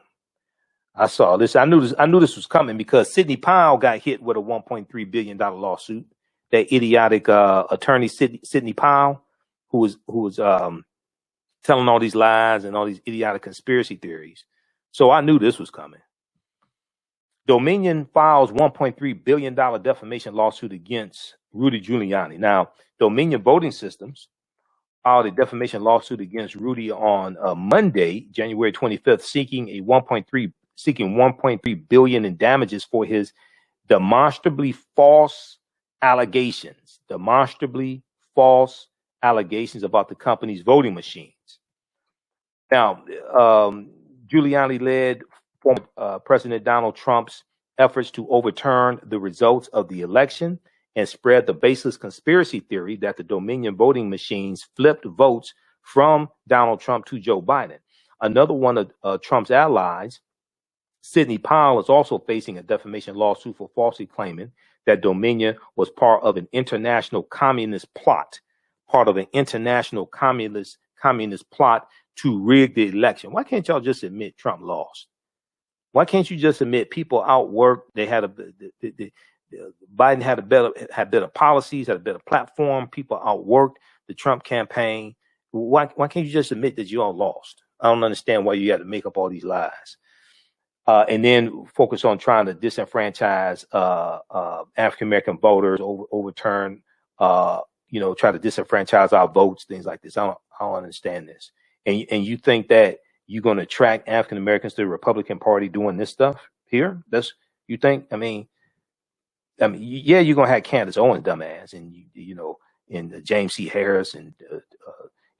A: I saw this. I knew this was coming because Sidney Powell got hit with a $1.3 billion lawsuit. That idiotic attorney Sidney Powell, who was telling all these lies and all these idiotic conspiracy theories. So I knew this was coming. Dominion files $1.3 billion defamation lawsuit against Rudy Giuliani. Now, Dominion Voting Systems filed a defamation lawsuit against Rudy on Monday, January 25th, seeking $1.3 billion in damages for his demonstrably false allegations about the company's voting machines. Now, Giuliani led former President Donald Trump's efforts to overturn the results of the election and spread the baseless conspiracy theory that the Dominion voting machines flipped votes from Donald Trump to Joe Biden. Another one of Trump's allies, Sidney Powell, is also facing a defamation lawsuit for falsely claiming that Dominion was part of an international communist plot, to rig the election. Why can't y'all just admit Trump lost? Why can't you just admit people outworked? They had Biden had better policies, had a better platform. People outworked the Trump campaign. Why can't you just admit that you all lost? I don't understand why you had to make up all these lies. And then focus on trying to disenfranchise African American voters, overturn, try to disenfranchise our votes, things like this. I don't understand this. And you think that you're going to attract African Americans to the Republican Party doing this stuff here? That's you think? I mean, yeah, you're gonna have Candace Owens, dumbass, and and James C. Harris, and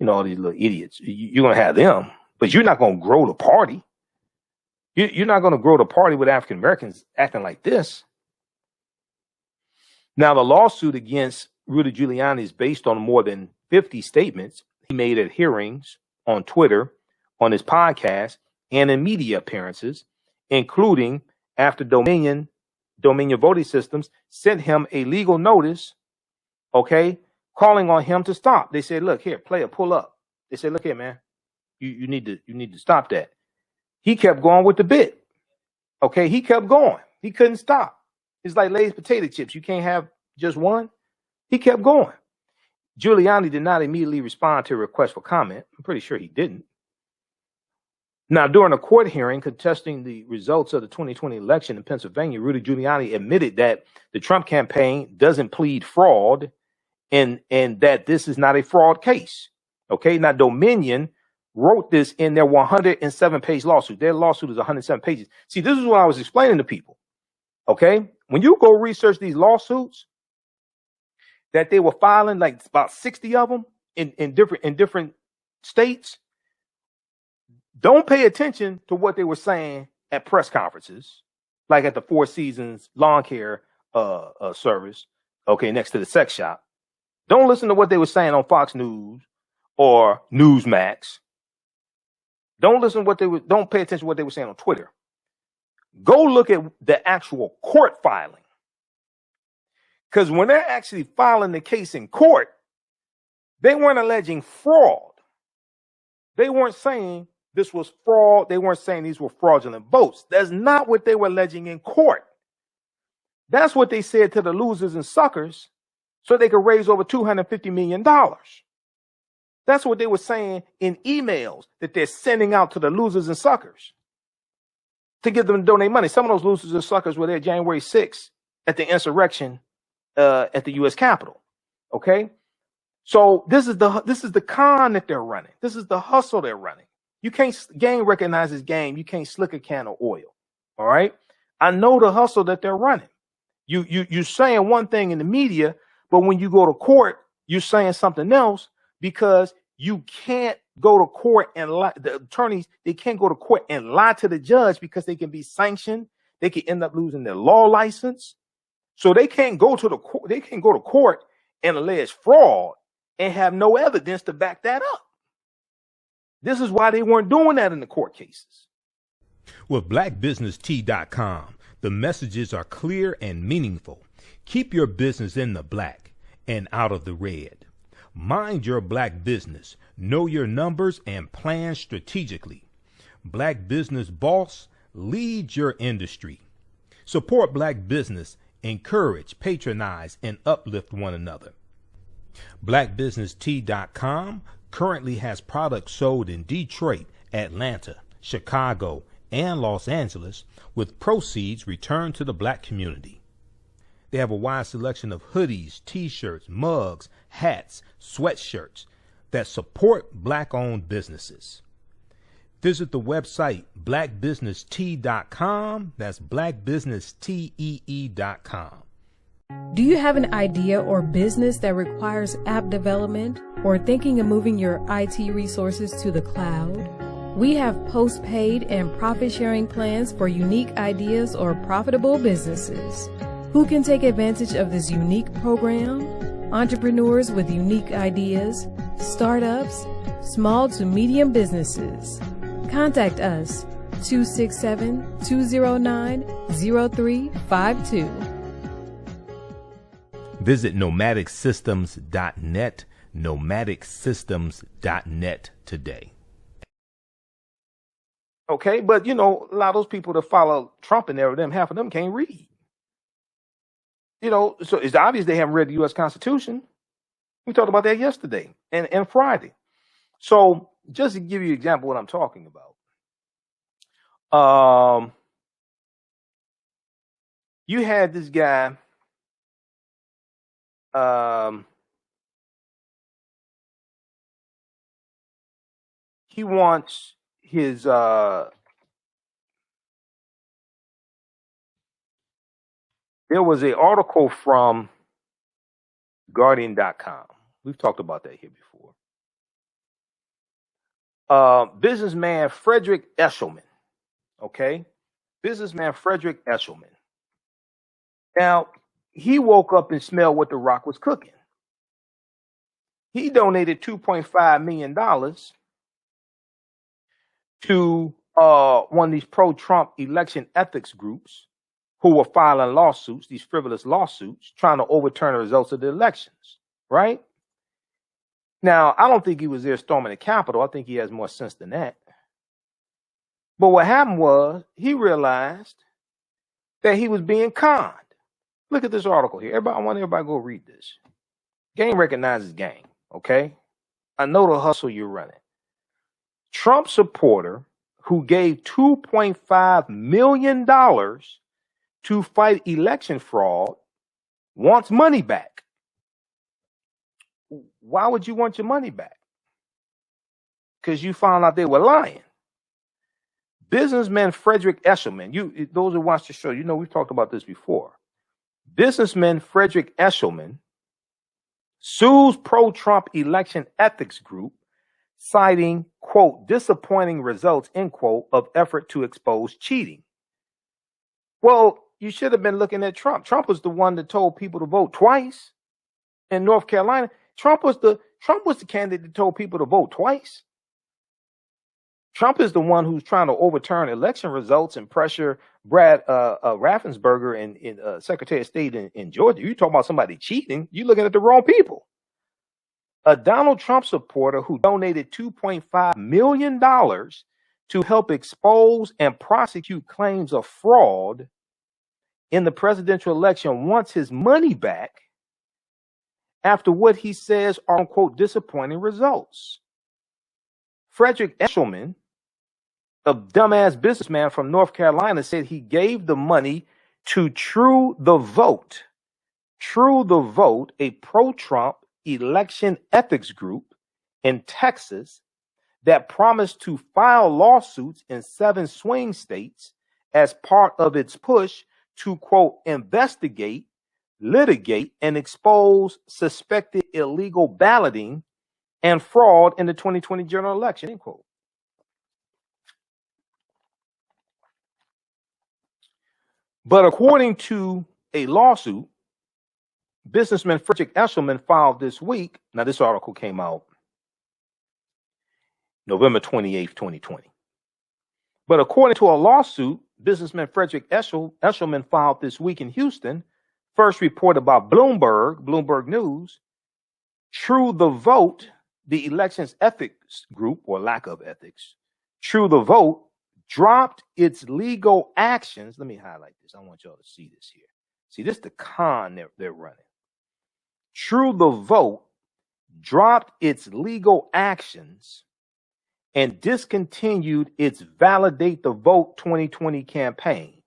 A: all these little idiots. You're gonna have them, but you're not gonna grow the party. You're not gonna grow the party with African Americans acting like this. Now, the lawsuit against Rudy Giuliani is based on more than 50 statements he made at hearings, on Twitter, on his podcast, and in media appearances, including after Dominion Voting Systems sent him a legal notice, calling on him to stop. They said, look here, player, pull up. They said, look here, man, you need to stop that. He kept going with the bit. He kept going. He couldn't stop. It's like Lay's potato chips. You can't have just one. He kept going. Giuliani did not immediately respond to a request for comment. I'm pretty sure he didn't. Now, during a court hearing contesting the results of the 2020 election in Pennsylvania, Rudy Giuliani admitted that the Trump campaign doesn't plead fraud and that this is not a fraud case. Now, Dominion wrote this in their 107-page lawsuit. Their lawsuit is 107 pages. See, this is what I was explaining to people. When you go research these lawsuits that they were filing, like about 60 of them in different states, don't pay attention to what they were saying at press conferences, like at the Four Seasons lawn care service, next to the sex shop. Don't listen to what they were saying on Fox News or Newsmax. Don't pay attention to what they were saying on Twitter. Go look at the actual court filing. Because when they're actually filing the case in court, they weren't alleging fraud. They weren't saying this was fraud. They weren't saying these were fraudulent votes. That's not what they were alleging in court. That's what they said to the losers and suckers so they could raise over $250 million. That's what they were saying in emails that they're sending out to the losers and suckers to get them to donate money. Some of those losers and suckers were there January 6th at the insurrection at the U.S. Capitol. Okay, so this is the con that they're running. This is the hustle they're running. You can't game recognizes game. You can't slick a can of oil. All right, I know the hustle that they're running. You're saying one thing in the media, but when you go to court, you're saying something else because you can't go to court and lie. The attorneys, they can't go to court and lie to the judge because they can be sanctioned. They can end up losing their law license. So they can't go to the court. They can go to court and allege fraud and have no evidence to back that up. This is why they weren't doing that in the court cases.
M: With blackbusinesstee.com, the messages are clear and meaningful. Keep your business in the black and out of the red. Mind your black business. Know your numbers and plan strategically. Black Business Boss, lead your industry. Support black business. Encourage, patronize, and uplift one another. BlackBusinessTea.com currently has products sold in Detroit, Atlanta, Chicago, and Los Angeles, with proceeds returned to the black community. They have a wide selection of hoodies, t-shirts, mugs, hats, sweatshirts that support black-owned businesses. Visit the website blackbusinesstee.com. That's blackbusinesstee.com.
N: Do you have an idea or business that requires app development or thinking of moving your IT resources to the cloud? We have post-paid and profit-sharing plans for unique ideas or profitable businesses. Who can take advantage of this unique program? Entrepreneurs with unique ideas, startups, small to medium businesses. Contact us, 267-209-0352.
M: Visit nomadicsystems.net, nomadicsystems.net today.
A: Okay, but a lot of those people that follow Trump and half of them can't read. So it's obvious they haven't read the U.S. Constitution. We talked about that yesterday and Friday. So just to give you an example of what I'm talking about. You had this guy, he wants his, there was an article from Guardian.com. We've talked about that here before. Businessman Frederick Eshelman. Okay? Businessman Frederick Eshelman. Now, he woke up and smelled what the Rock was cooking. He donated $2.5 million to one of these pro-Trump election ethics groups who were filing lawsuits, these frivolous lawsuits, trying to overturn the results of the elections, right? Now, I don't think he was there storming the Capitol. I think he has more sense than that. But what happened was he realized that he was being conned. Look at this article here. I want everybody to go read this. Game recognizes game, okay? I know the hustle you're running. Trump supporter who gave $2.5 million to fight election fraud wants money back. Why would you want your money back? Because you found out they were lying. Businessman Frederick Eshelman, those who watch the show, we've talked about this before. Businessman Frederick Eshelman sues pro-Trump election ethics group, citing, quote, disappointing results, end quote, of effort to expose cheating. Well, you should have been looking at Trump. Trump was the one that told people to vote twice in North Carolina. Trump was the candidate that told people to vote twice. Trump is the one who's trying to overturn election results and pressure Brad Raffensperger and Secretary of State in Georgia. You talking about somebody cheating? You looking at the wrong people. A Donald Trump supporter who donated $2.5 million to help expose and prosecute claims of fraud in the presidential election wants his money back after what he says are, quote, disappointing results. Frederick Eshelman, a dumbass businessman from North Carolina, said he gave the money to True the Vote. True the Vote, a pro-Trump election ethics group in Texas that promised to file lawsuits in 7 swing states as part of its push to, quote, investigate, litigate, and expose suspected illegal balloting and fraud in the 2020 general election, end quote. But according to a lawsuit businessman Frederick Eshelman filed this week, now this article came out November 28th, 2020. But according to a lawsuit businessman Frederick Eshelman filed this week in Houston, first reported by Bloomberg News, True the Vote, the elections ethics group, or lack of ethics, True the Vote, dropped its legal actions. Let me highlight this. I want y'all to see this here. See, this is the con they're running. True the Vote dropped its legal actions and discontinued its Validate the Vote 2020 campaign,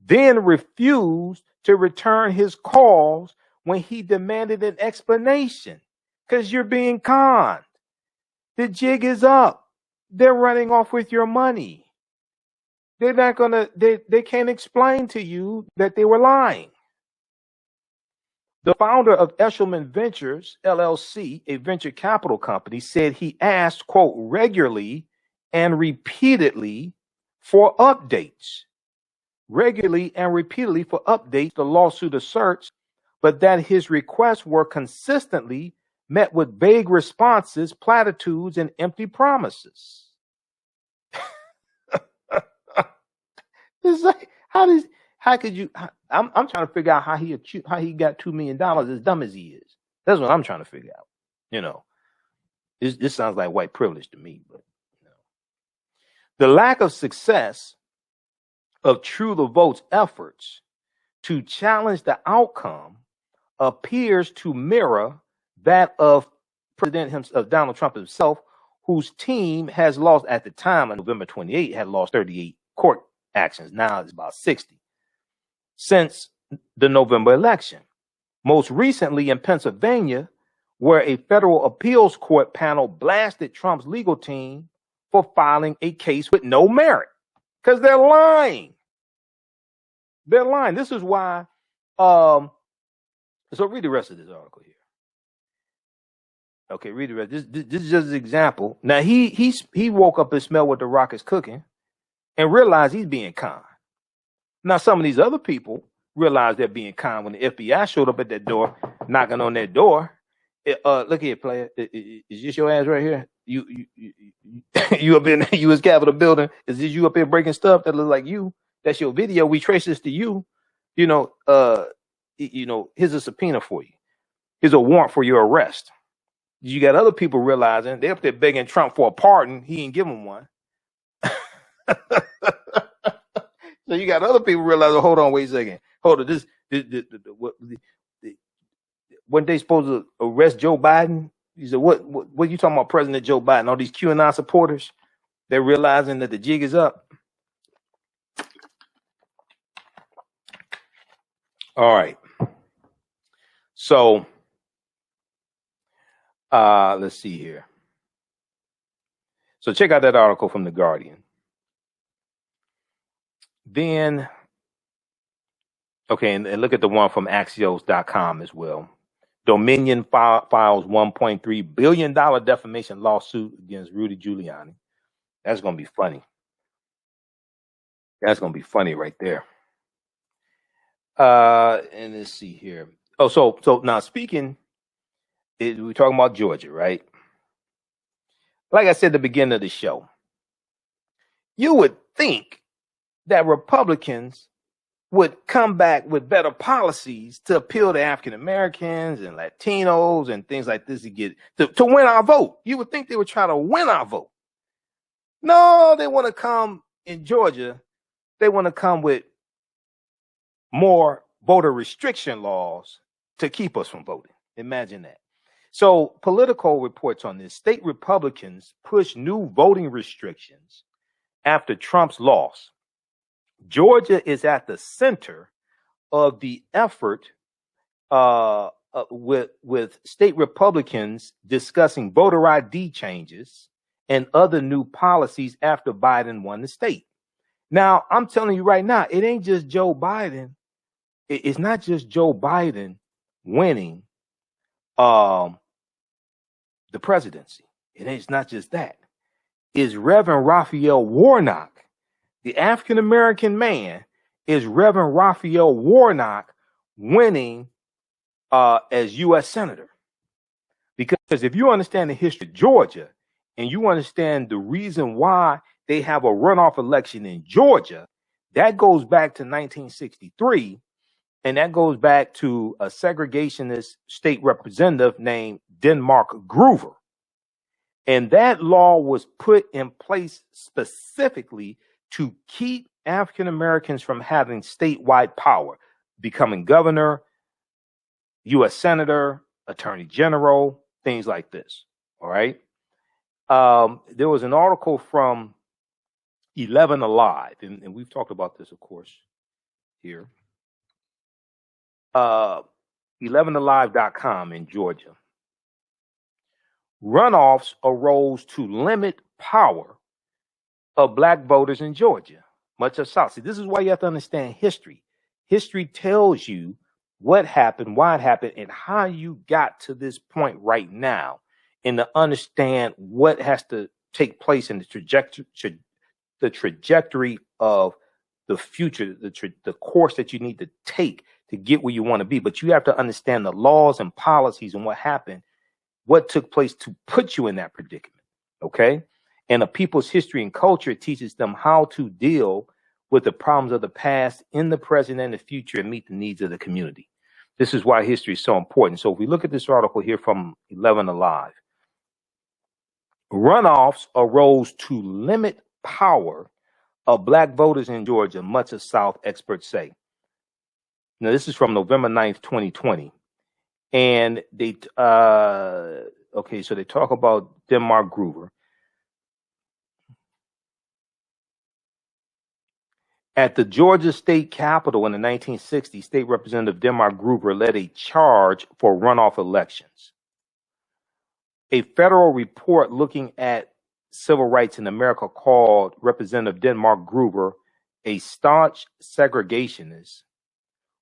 A: then refused to return his calls when he demanded an explanation because you're being conned. The jig is up. They're running off with your money. They're not gonna, they can't explain to you that they were lying. The founder of Eshelman Ventures, LLC, a venture capital company, said he asked, quote, regularly and repeatedly for updates. Regularly and repeatedly for updates, the lawsuit asserts, but that his requests were consistently met with vague responses, platitudes, and empty promises. It's like, how could you? I'm trying to figure out how he got $2 million as dumb as he is. That's what I'm trying to figure out. You know, this sounds like white privilege to me, but you know. The lack of success of True the Vote's efforts to challenge the outcome appears to mirror that of Donald Trump himself, whose team has lost at the time on November 28 had lost 38 court actions. Now it's about 60 since the November election. Most recently in Pennsylvania, where a federal appeals court panel blasted Trump's legal team for filing a case with no merit because they're lying. They're lying. This is why. So read the rest of this article here. Okay, read the rest. This is just an example. Now he woke up and smelled what the rock is cooking and realized he's being conned. Now some of these other people realized they're being conned when the FBI showed up at that door, knocking on their door. Look here, player. Is this your ass right here? You up in the U.S. Capitol building? Is this you up here breaking stuff that looks like you? That's your video. We trace this to you. You know, here's a subpoena for you. Here's a warrant for your arrest. You got other people realizing they're up there begging Trump for a pardon. He ain't give them one. So you got other people realizing, hold on, wait a second. Hold on, when they supposed to arrest Joe Biden? He said, what you talking about, President Joe Biden? All these QAnon supporters, they're realizing that the jig is up. All right. So let's see here. So check out that article from The Guardian. Then, okay, and look at the one from Axios.com as well. Dominion files $1.3 billion defamation lawsuit against Rudy Giuliani. That's going to be funny. That's going to be funny right there. And let's see here. Oh, so now speaking, we're talking about Georgia, right? Like I said at the beginning of the show, You would think that Republicans would come back with better policies to appeal to African Americans and Latinos and things like this to win our vote. You would think they would try to win our vote. No, they want to come in Georgia. They want to come with more voter restriction laws to keep us from voting. Imagine that. So Politico reports on this. State Republicans push new voting restrictions after Trump's loss. Georgia is at the center of the effort with state Republicans discussing voter ID changes and other new policies after Biden won the state. Now, I'm telling you right now, it ain't just Joe Biden. It's not just Joe Biden winning the presidency. It's not just that. It's Reverend Raphael Warnock. The African-American man is Reverend Raphael Warnock winning as U.S. Senator. Because if you understand the history of Georgia and you understand the reason why they have a runoff election in Georgia, that goes back to 1963, and that goes back to a segregationist state representative named Denmark Groover. And that law was put in place specifically to keep African Americans from having statewide power, becoming governor, U.S. Senator, Attorney General, things like this. All right. There was an article from 11 Alive, and we've talked about this, of course, here. 11alive.com in Georgia. Runoffs arose to limit power of black voters in Georgia, much of South. See, this is why you have to understand history. History tells you what happened, why it happened, and how you got to this point right now, and to understand what has to take place in the trajectory of the future, the course that you need to take to get where you want to be. But you have to understand the laws and policies and what happened, what took place to put you in that predicament. Okay? And a people's history and culture teaches them how to deal with the problems of the past in the present and the future and meet the needs of the community. This is why history is so important. So if we look at this article here from 11 Alive, runoffs arose to limit power of black voters in Georgia, much of South, experts say. Now, this is from November 9th, 2020. And they, so they talk about Denmark Groover. At the Georgia state capitol in the 1960s, State Representative Denmark Groover led a charge for runoff elections. A federal report looking at civil rights in America called Representative Denmark Groover a staunch segregationist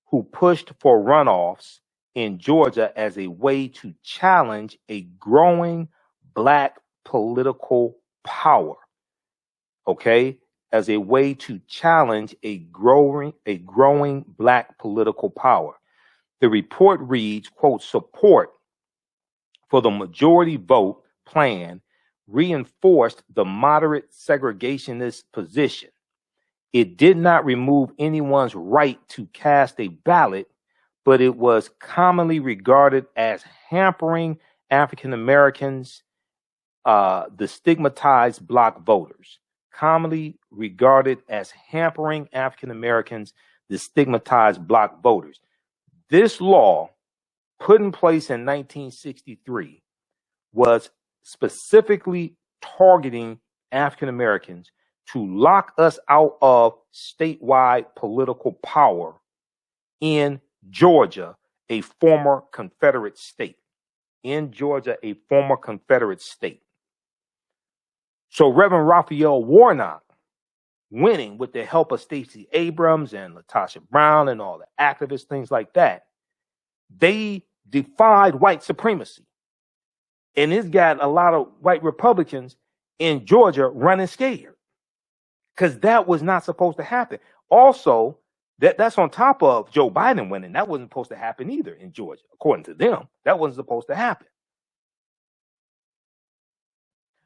A: who pushed for runoffs in Georgia as a way to challenge a growing black political power. Okay? As a way to challenge a growing black political power. The report reads, quote, support for the majority vote plan reinforced the moderate segregationist position. It did not remove anyone's right to cast a ballot, but it was commonly regarded as hampering African Americans, the stigmatized block voters. Commonly regarded as hampering African Americans, the stigmatized block voters. This law, put in place in 1963, was specifically targeting African Americans to lock us out of statewide political power in Georgia, a former Confederate state. In Georgia, a former Confederate state. So Reverend Raphael Warnock, winning with the help of Stacey Abrams and Latasha Brown and all the activists, things like that, they defied white supremacy. And it's got a lot of white Republicans in Georgia running scared because that was not supposed to happen. Also, that's on top of Joe Biden winning. That wasn't supposed to happen either in Georgia. According to them, that wasn't supposed to happen.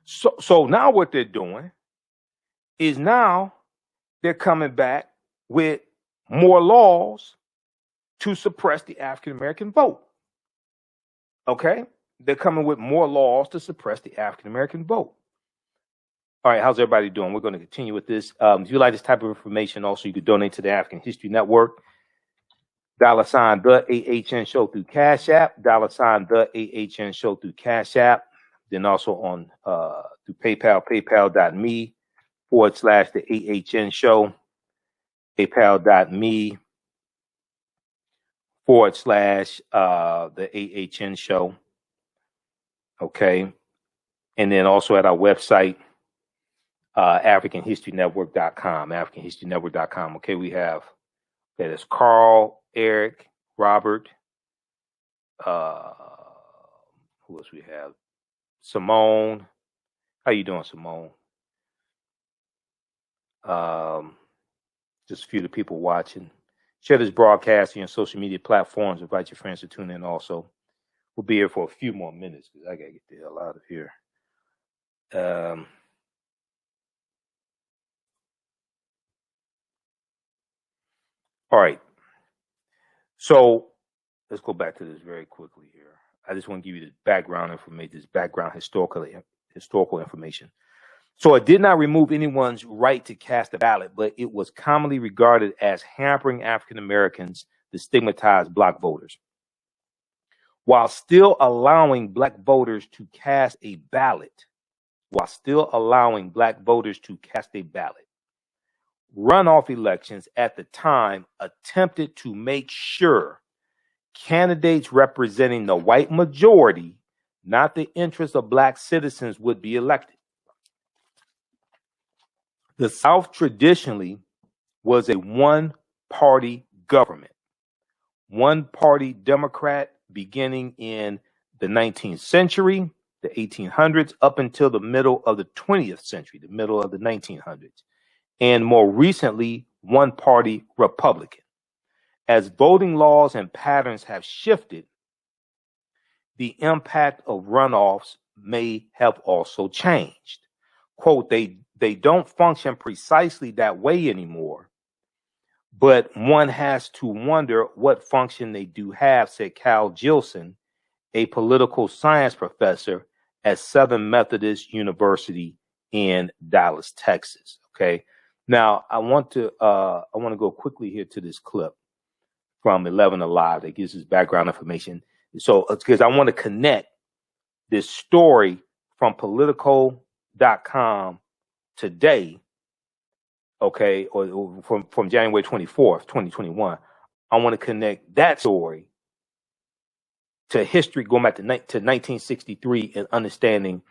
A: So now what they're doing is now they're coming back with more laws to suppress the African American vote. Okay? They're coming with more laws to suppress the African American vote. All right, how's everybody doing? We're going to continue with this. If you like this type of information, also you could donate to the African History Network. $ the AHN Show through Cash App. $ the AHN Show through Cash App. Then also on through PayPal, paypal.me / the AHN Show. PayPal.me / the AHN Show. Okay. And then also at our website, AfricanHistoryNetwork.com. AfricanHistoryNetwork.com. Okay, we have that is Carl, Eric, Robert. Who else we have? Simone. How you doing, Simone? Just a few of the people watching. Share this broadcast on your social media platforms. Invite your friends to tune in also. We'll be here for a few more minutes because I got to get the hell out of here. All right. So let's go back to this very quickly here. I just want to give you this background information, this background historical information. So it did not remove anyone's right to cast a ballot, but it was commonly regarded as hampering African Americans to stigmatize black voters. While still allowing black voters to cast a ballot, runoff elections at the time attempted to make sure candidates representing the white majority, not the interests of black citizens, would be elected. The South traditionally was a one-party government, one-party Democrat beginning in the 19th century, the 1800s, up until the middle of the 20th century, the middle of the 1900s, and more recently, one-party Republican. As voting laws and patterns have shifted, the impact of runoffs may have also changed. Quote, they don't function precisely that way anymore, but one has to wonder what function they do have, said Cal Gilson, a political science professor at Southern Methodist University in Dallas, Texas. Okay. Now I want to go quickly here to this clip from 11 Alive that gives us background information. So because I want to connect this story from Politico.com today, okay, or from January 24th, 2021. I want to connect that story to history going back to 1963 and understanding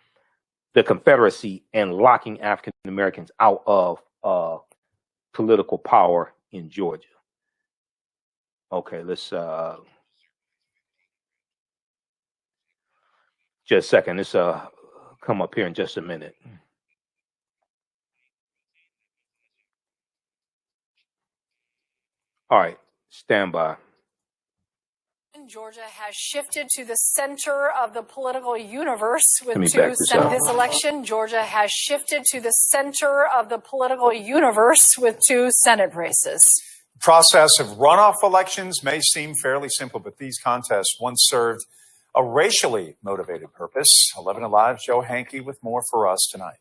A: the Confederacy and locking African Americans out of political power in Georgia. Okay, let's just a second. Let's come up here in just a minute. All right, stand by.
R: Georgia has shifted to the center of the political universe with this election. Georgia has shifted to the center of the political universe with 2 Senate races.
S: The process of runoff elections may seem fairly simple, but these contests once served a racially motivated purpose. 11 Alive, Joe Hankey with more for us tonight.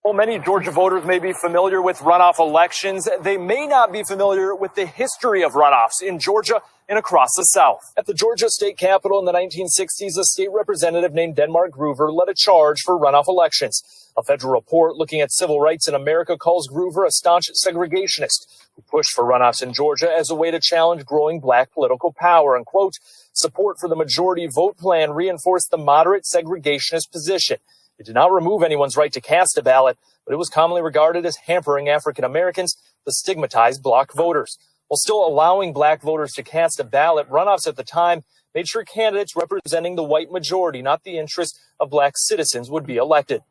T: Well, many Georgia voters may be familiar with runoff elections. They may not be familiar with the history of runoffs in Georgia and across the South. At the Georgia state capitol in the 1960s, a state representative named Denmark Groover led a charge for runoff elections. A federal report looking at civil rights in America calls Groover a staunch segregationist who pushed for runoffs in Georgia as a way to challenge growing black political power. And, quote, support for the majority vote plan reinforced the moderate segregationist position. It did not remove anyone's right to cast a ballot, but it was commonly regarded as hampering African Americans, the stigmatized bloc voters. While still allowing black voters to cast a ballot, runoffs at the time made sure candidates representing the white majority, not the interests of black citizens, would be elected.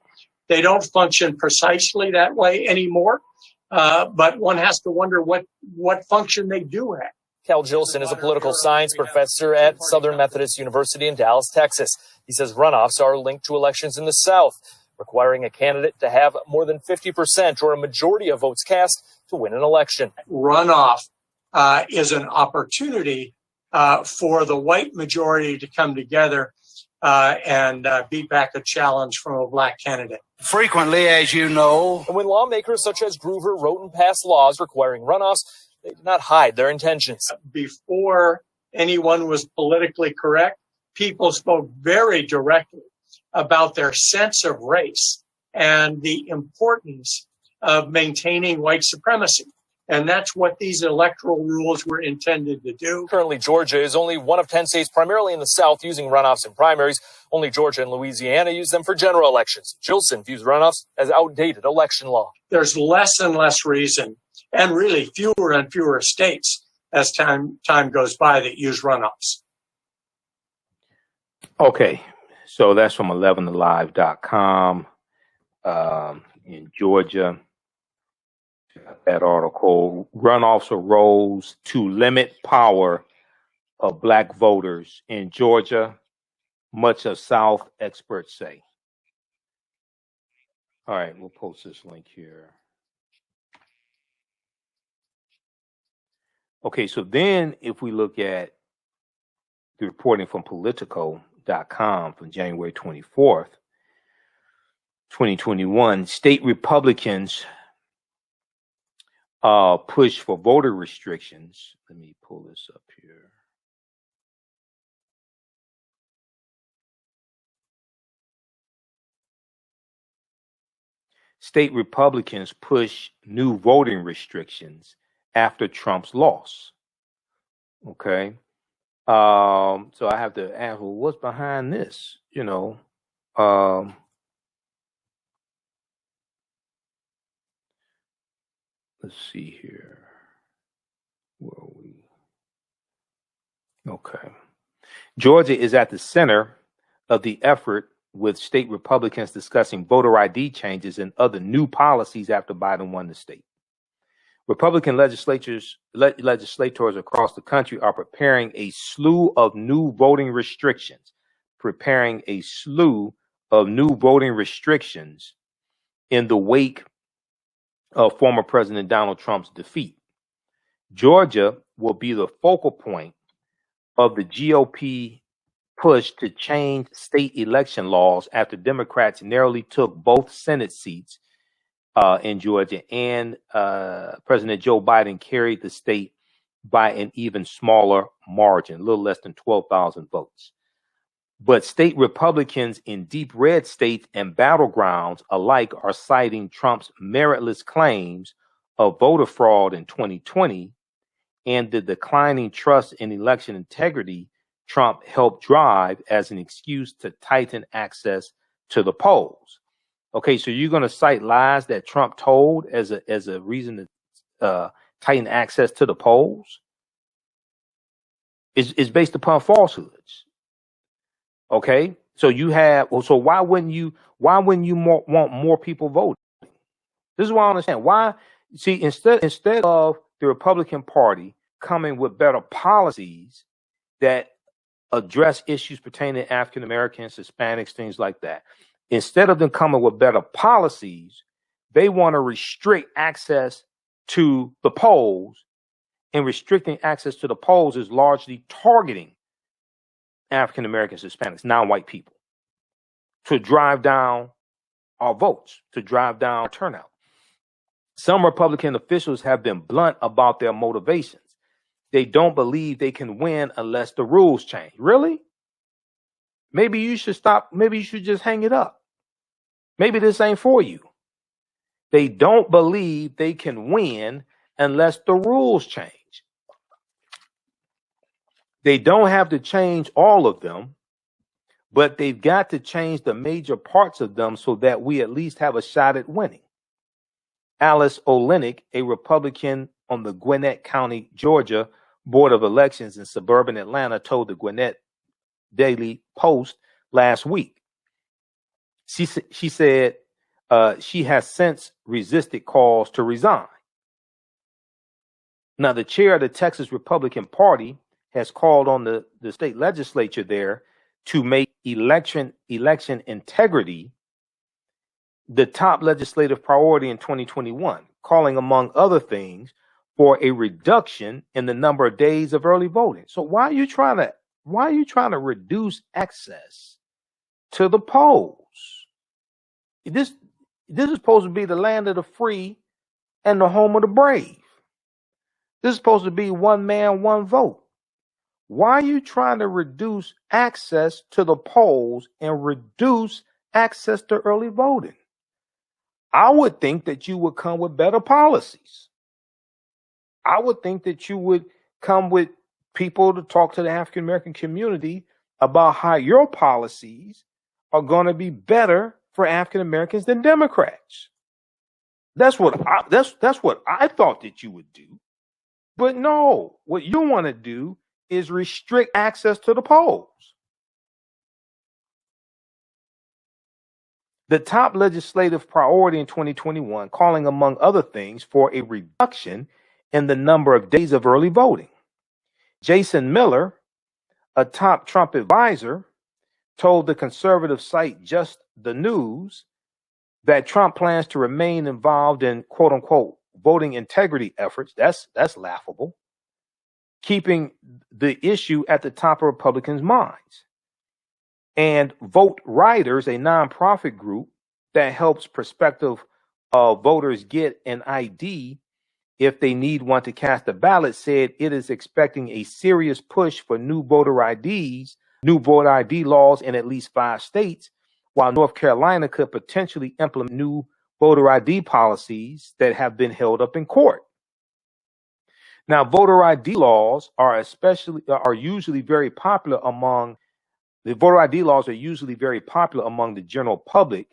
U: They don't function precisely that way anymore, but one has to wonder what function they do have.
T: Cal Gilson is a political science professor at Southern Methodist University in Dallas, Texas. He says runoffs are linked to elections in the South. requiring a candidate to have more than 50% or a majority of votes cast to win an election.
U: Runoff is an opportunity for the white majority to come together and beat back a challenge from a black candidate.
B: Frequently, as you know.
T: And when lawmakers such as Groover wrote and passed laws requiring runoffs, they did not hide their intentions.
U: Before anyone was politically correct, people spoke very directly about their sense of race and the importance of maintaining white supremacy. And that's what these electoral rules were intended to do.
T: Currently, Georgia is only one of 10 states, primarily in the South, using runoffs in primaries. Only Georgia and Louisiana use them for general elections. Gilson views runoffs as outdated election law.
U: There's less and less reason, and really fewer and fewer states as time goes by that use runoffs.
A: Okay, so that's from 11alive.com in Georgia. That article, runoffs arose to limit power of black voters in Georgia, much of South experts say. All right, we'll post this link here. Okay, so then if we look at the reporting from Politico.com from January 24th, 2021, state Republicans push for voter restrictions. Let me pull this up here. State Republicans push new voting restrictions after Trump's loss. Okay. So I have to ask, well, what's behind this? You know, let's see here. Where are we? Okay. Georgia is at the center of the effort, with state Republicans discussing voter ID changes and other new policies after Biden won the state. Republican legislators across the country are preparing a slew of new voting restrictions in the wake of former President Donald Trump's defeat. Georgia will be the focal point of the GOP push to change state election laws after Democrats narrowly took both Senate seats in Georgia, and President Joe Biden carried the state by an even smaller margin, a little less than 12,000 votes. But state Republicans in deep red states and battlegrounds alike are citing Trump's meritless claims of voter fraud in 2020 and the declining trust in election integrity Trump helped drive as an excuse to tighten access to the polls. Okay, so you're going to cite lies that Trump told as a reason to tighten access to the polls? It's based upon falsehoods. Okay, so you have. So why wouldn't you want more people voting? This is why I understand why. See, instead of the Republican Party coming with better policies that address issues pertaining to African Americans, Hispanics, things like that, instead of them coming with better policies, they want to restrict access to the polls, and restricting access to the polls is largely targeting African Americans, Hispanics, non-white people, to drive down our votes, to drive down turnout. Some Republican officials have been blunt about their motivations. They don't believe they can win unless the rules change. Really? Maybe you should stop. Maybe you should just hang it up. Maybe this ain't for you. They don't believe they can win unless the rules change. They don't have to change all of them, but they've got to change the major parts of them so that we at least have a shot at winning. Alice Olenek, a Republican on the Gwinnett County, Georgia Board of Elections in suburban Atlanta, told the Gwinnett Daily Post last week. She said she has since resisted calls to resign. Now, the chair of the Texas Republican Party has called on the state legislature there to make election integrity the top legislative priority in 2021, calling, among other things, for a reduction in the number of days of early voting. So why are you trying to reduce access to the polls? This is supposed to be the land of the free and the home of the brave. This is supposed to be one man, one vote. Why are you trying to reduce access to the polls and reduce access to early voting? I would think that you would come with better policies. I would think that you would come with people to talk to the African American community about how your policies are going to be better for African Americans than Democrats. That's what I thought that you would do. But no, what you want to do is restrict access to the polls. The top legislative priority in 2021, calling, among other things, for a reduction in the number of days of early voting. Jason Miller, a top Trump advisor, told the conservative site Just the News that Trump plans to remain involved in quote unquote voting integrity efforts. That's laughable. Keeping the issue at the top of Republicans' minds. And Vote Riders, a nonprofit group that helps prospective voters get an ID if they need one to cast a ballot, said it is expecting a serious push for new voter ID laws in at least 5 states, while North Carolina could potentially implement new voter ID policies that have been held up in court. Now, voter ID laws are usually very popular among the general public.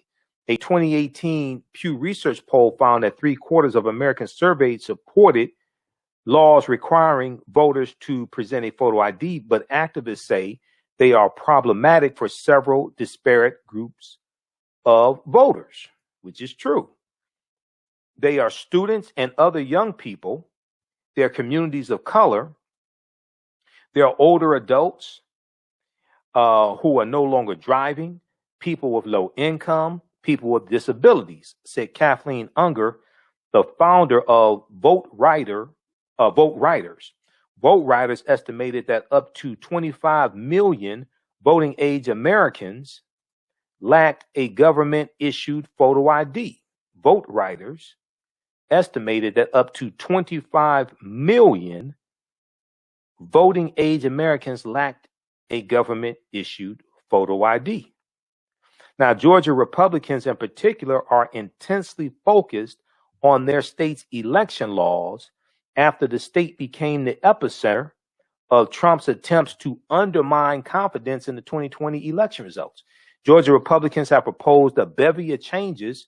A: A 2018 Pew Research poll found that 3/4 of Americans surveyed supported laws requiring voters to present a photo ID, but activists say they are problematic for several disparate groups of voters, which is true. They are students and other young people. They're communities of color. They're older adults who are no longer driving, people with low income, people with disabilities, said Kathleen Unger, the founder of Vote Riders. Vote Riders estimated that up to 25 million voting age Americans lacked a government-issued photo ID. Vote Riders estimated that up to 25 million voting age Americans lacked a government-issued photo ID. Now, Georgia Republicans in particular are intensely focused on their state's election laws after the state became the epicenter of Trump's attempts to undermine confidence in the 2020 election results. Georgia Republicans have proposed a bevy of changes,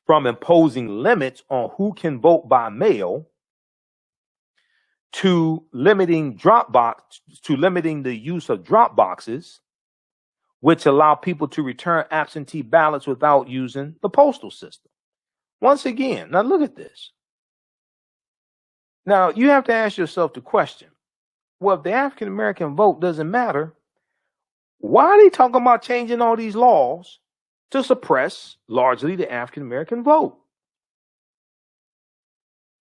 A: from imposing limits on who can vote by mail to limiting the use of drop boxes, which allow people to return absentee ballots without using the postal system. Once again, now look at this. Now, you have to ask yourself the question, well, if the African American vote doesn't matter, why are they talking about changing all these laws to suppress largely the African American vote?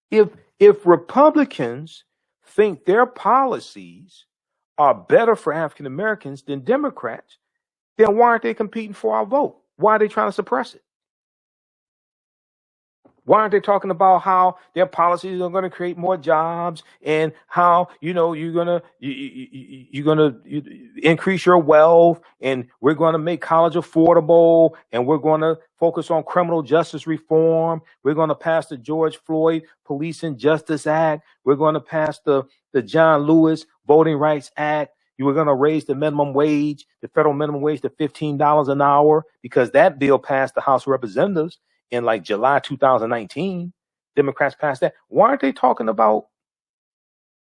A: If Republicans think their policies are better for African Americans than Democrats, then why aren't they competing for our vote? Why are they trying to suppress it? Why aren't they talking about how their policies are going to create more jobs and how, you're going to increase your wealth and we're going to make college affordable and we're going to focus on criminal justice reform. We're going to pass the George Floyd Police and Justice Act. We're going to pass the John Lewis Voting Rights Act. You were going to raise the minimum wage, the federal minimum wage, to $15 an hour because that bill passed the House of Representatives in like July 2019. Democrats passed that. Why aren't they talking about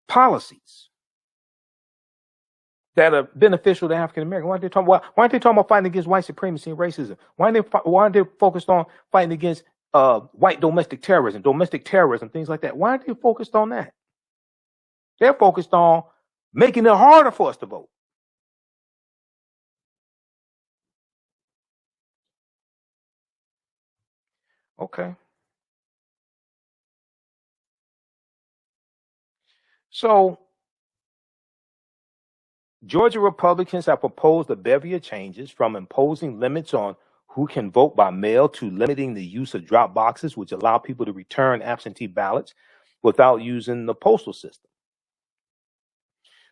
A: policies that are beneficial to African Americans? Why aren't they talking about fighting against white supremacy and racism? Why aren't they focused on fighting against white domestic terrorism, things like that? Why aren't they focused on that? They're focused on making it harder for us to vote. Okay. So Georgia Republicans have proposed a bevy of changes, from imposing limits on who can vote by mail to limiting the use of drop boxes, which allow people to return absentee ballots without using the postal system.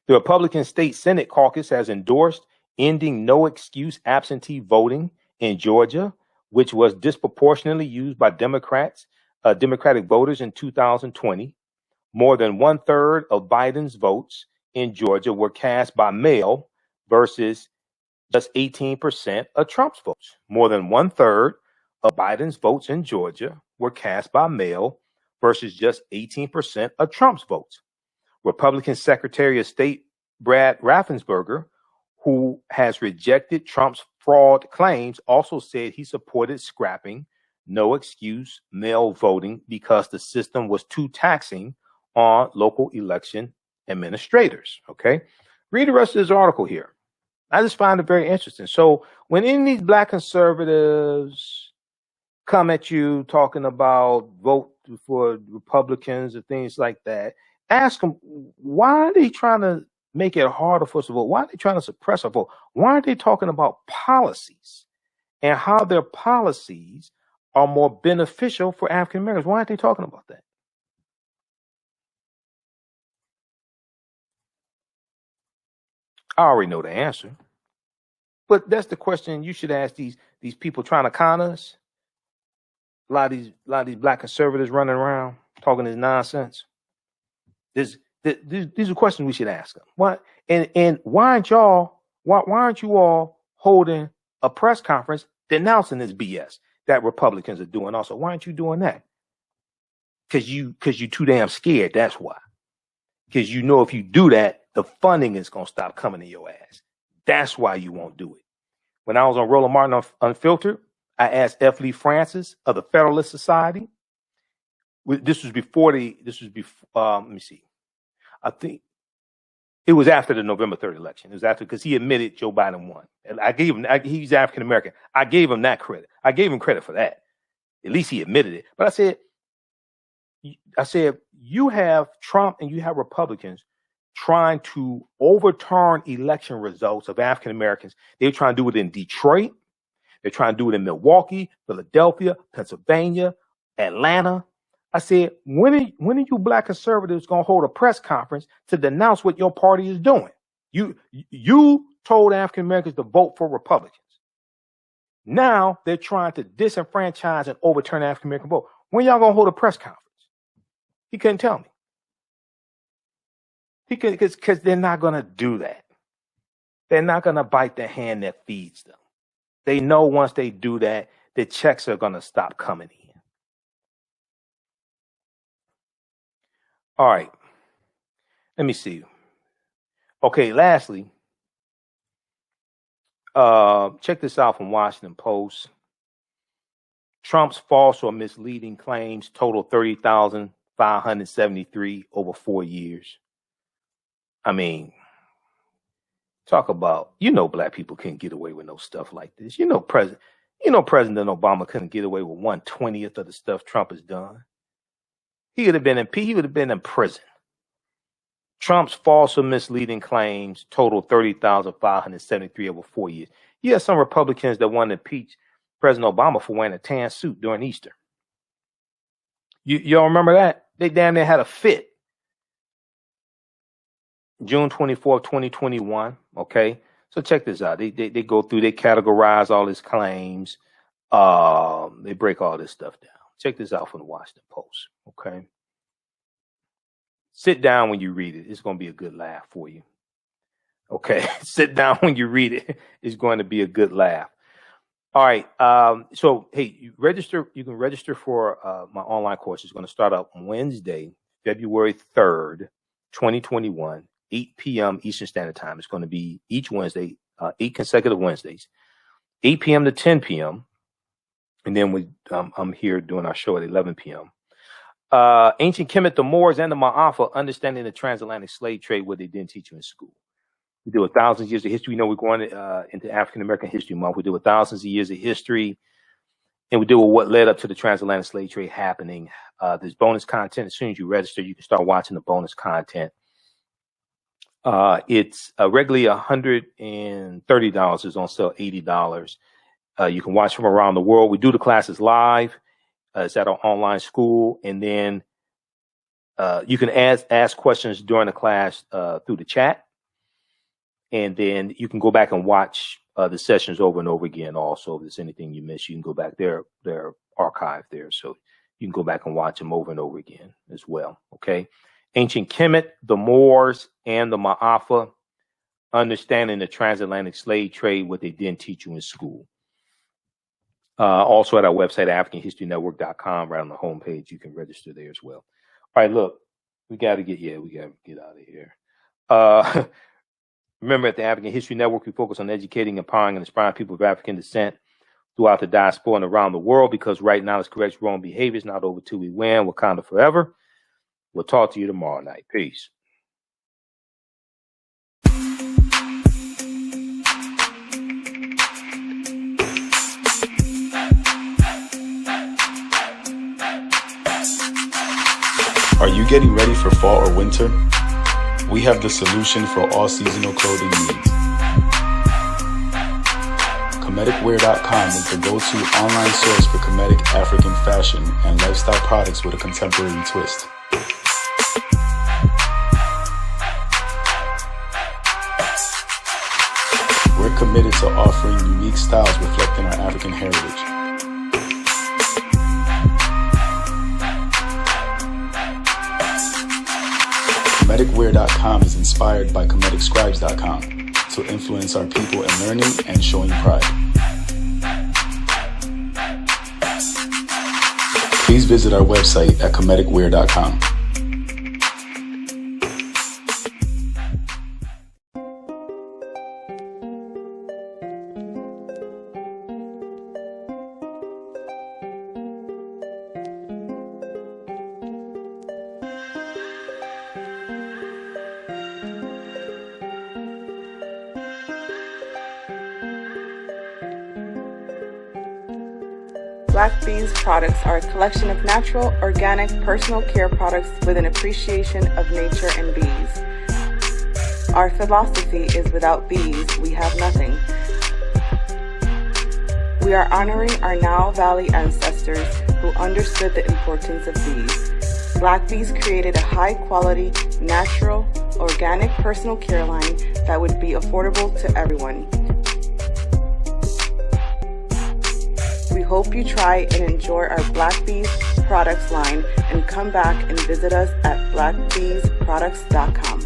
A: The Republican State Senate caucus has endorsed ending no excuse absentee voting in Georgia, which was disproportionately used by Democratic voters in 2020. More than 1/3 of Biden's votes in Georgia were cast by mail versus just 18% of Trump's votes. More than 1/3 of Biden's votes in Georgia were cast by mail versus just 18% of Trump's votes. Republican Secretary of State Brad Raffensperger, who has rejected Trump's fraud claims, also said he supported scrapping no excuse mail voting because the system was too taxing on local election administrators. Okay. Read the rest of this article here. I just find it very interesting. So when any of these black conservatives come at you talking about vote for Republicans and things like that, ask them, why are they trying to make it harder for us to vote? Why are they trying to suppress our vote? Why are they talking about policies and how their policies are more beneficial for African Americans? Why aren't they talking about that? I already know the answer, but that's the question you should ask these people trying to con us. A lot of these black conservatives running around talking this nonsense. These are questions we should ask them. Why and why aren't you all holding a press conference denouncing this BS that Republicans are doing? Also, why aren't you doing that? Because you too damn scared. That's why. Because you know if you do that, the funding is going to stop coming to your ass. That's why you won't do it. When I was on Roland Martin Unfiltered, I asked F. Lee Francis of the Federalist Society. This was before, let me see. I think it was after the November 3rd election. It was after, because he admitted Joe Biden won. And I gave him, he's African American. I gave him that credit. I gave him credit for that. At least he admitted it. But I said, you have Trump and you have Republicans trying to overturn election results of African Americans. They're trying to do it in Detroit. They're trying to do it in Milwaukee, Philadelphia, Pennsylvania, Atlanta. I said, when are you black conservatives going to hold a press conference to denounce what your party is doing? You told African Americans to vote for Republicans. Now they're trying to disenfranchise and overturn the African American vote. When y'all going to hold a press conference? He couldn't tell me. Because they're not going to do that. They're not going to bite the hand that feeds them. They know once they do that, the checks are going to stop coming in. All right. Let me see. Okay, lastly, check this out from Washington Post. Trump's false or misleading claims total 30,573 over 4 years. I mean, talk about, black people couldn't get away with no stuff like this. President Obama couldn't get away with 1/20th of the stuff Trump has done. He would have been in prison. Trump's false or misleading claims total 30,573 over 4 years. You have some Republicans that want to impeach President Obama for wearing a tan suit during Easter. Y'all remember that? They damn near had a fit. June 24th, 2021. Okay. So check this out. They go through, they categorize all his claims. They break all this stuff down. Check this out from the Washington Post. Okay. Sit down when you read it. It's going to be a good laugh for you. Okay. Sit down when you read it. It's going to be a good laugh. All right. So, hey, you can register for my online course. It's going to start up Wednesday, February 3rd, 2021. 8 p.m. Eastern Standard Time. It's going to be each Wednesday, 8 consecutive Wednesdays, 8 p.m. to 10 p.m. And then I'm here doing our show at 11 p.m. Ancient Kemet, the Moors, and the Ma'afa, understanding the transatlantic slave trade, what they didn't teach you in school. We do 1,000 years of history. We know we're going into African American History Month. We do 1,000 years of history. And we deal with what led up to the transatlantic slave trade happening. There's bonus content. As soon as you register, you can start watching the bonus content. It's regularly $130. It's on sale $80. You can watch from around the world. We do the classes live. It's at our online school. And then you can ask questions during the class through the chat. And then you can go back and watch the sessions over and over again. Also, if there's anything you miss, you can go back. They're archived there. So you can go back and watch them over and over again as well. Okay. Ancient Kemet, the Moors, and the Ma'afa, understanding the transatlantic slave trade, what they didn't teach you in school. Also at our website, AfricanHistoryNetwork.com, right on the homepage, you can register there as well. All right, look, we got to get out of here. Remember, at the African History Network, we focus on educating, empowering, and inspiring people of African descent throughout the diaspora and around the world, because right now it's correct wrong behaviors, not over till we win. Wakanda forever. We'll talk to you tomorrow night. Peace.
C: Are you getting ready for fall or winter? We have the solution for all seasonal clothing needs. Kemeticwear.com is the go-to online source for Kemetic African fashion and lifestyle products with a contemporary twist. We're committed to offering unique styles reflecting our African heritage. Kemeticwear.com is inspired by KemeticScribes.com to influence our people in learning and showing pride. Please visit our website at Kemeticwear.com.
V: Black Bees products are a collection of natural, organic, personal care products with an appreciation of nature and bees. Our philosophy is without bees, we have nothing. We are honoring our Nile Valley ancestors who understood the importance of bees. Black Bees created a high-quality, natural, organic personal care line that would be affordable to everyone. We hope you try and enjoy our Black Bees products line and come back and visit us at blackbeesproducts.com.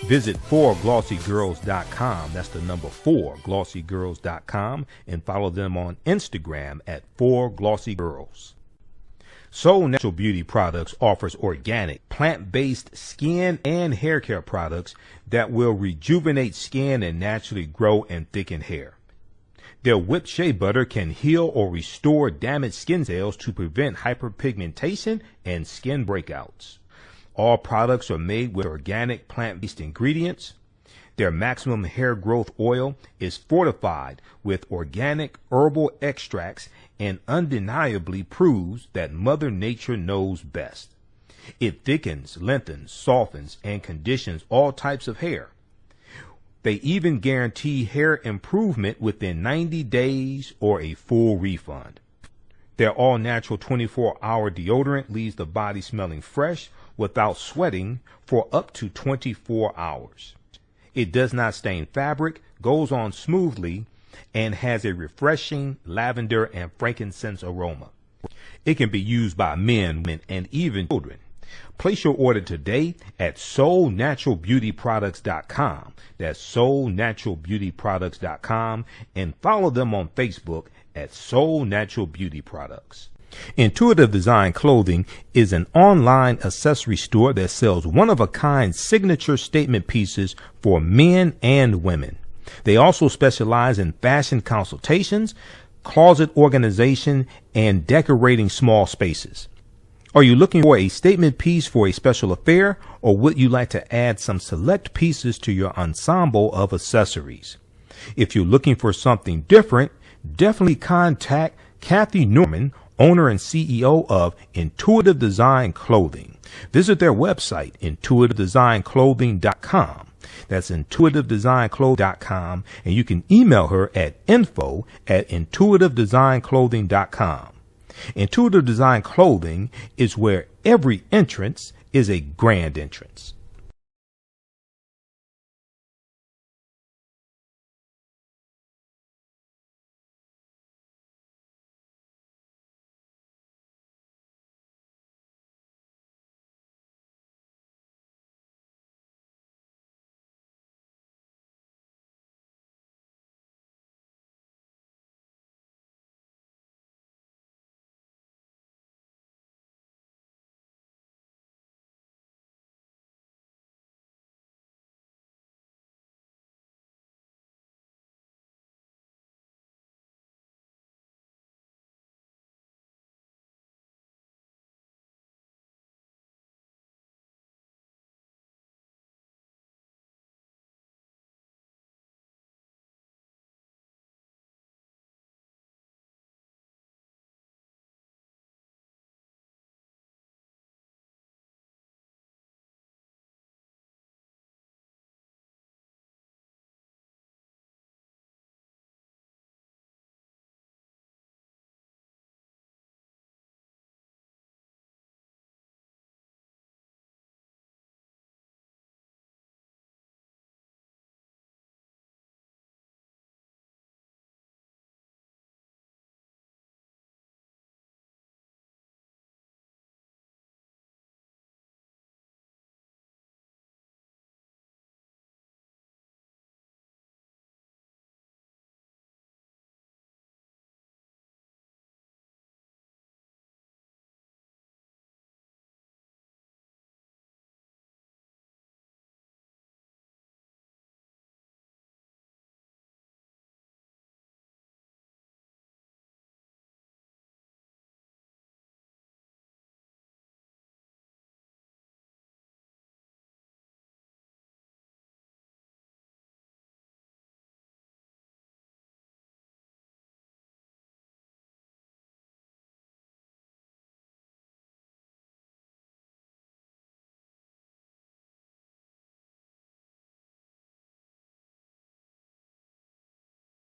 M: Visit 4glossygirls.com. That's the number 4glossygirls.com, and follow them on Instagram at 4glossygirls. Soul Natural Beauty Products offers organic, plant-based skin and hair care products that will rejuvenate skin and naturally grow and thicken hair. Their whipped shea butter can heal or restore damaged skin cells to prevent hyperpigmentation and skin breakouts. All products are made with organic plant-based ingredients. Their maximum hair growth oil is fortified with organic herbal extracts and undeniably proves that Mother Nature knows best. It thickens, lengthens, softens, and conditions all types of hair. They even guarantee hair improvement within 90 days or a full refund. Their all-natural 24-hour deodorant leaves the body smelling fresh without sweating for up to 24 hours. It does not stain fabric, goes on smoothly, and has a refreshing lavender and frankincense aroma. It can be used by men, women, and even children. Place your order today at soulnaturalbeautyproducts.com. That's soulnaturalbeautyproducts.com, and follow them on Facebook at Soul Natural Beauty Products. Intuitive Design Clothing is an online accessory store that sells one-of-a-kind signature statement pieces for men and women. They also specialize in fashion consultations, closet organization, and decorating small spaces. Are you looking for a statement piece for a special affair, or would you like to add some select pieces to your ensemble of accessories? If you're looking for something different, definitely contact Kathy Norman, owner and CEO of Intuitive Design Clothing. Visit their website, intuitivedesignclothing.com. That's intuitivedesignclothing.com, and you can email her at info@intuitivedesignclothing.com. Intuitive Design Clothing is where every entrance is a grand entrance.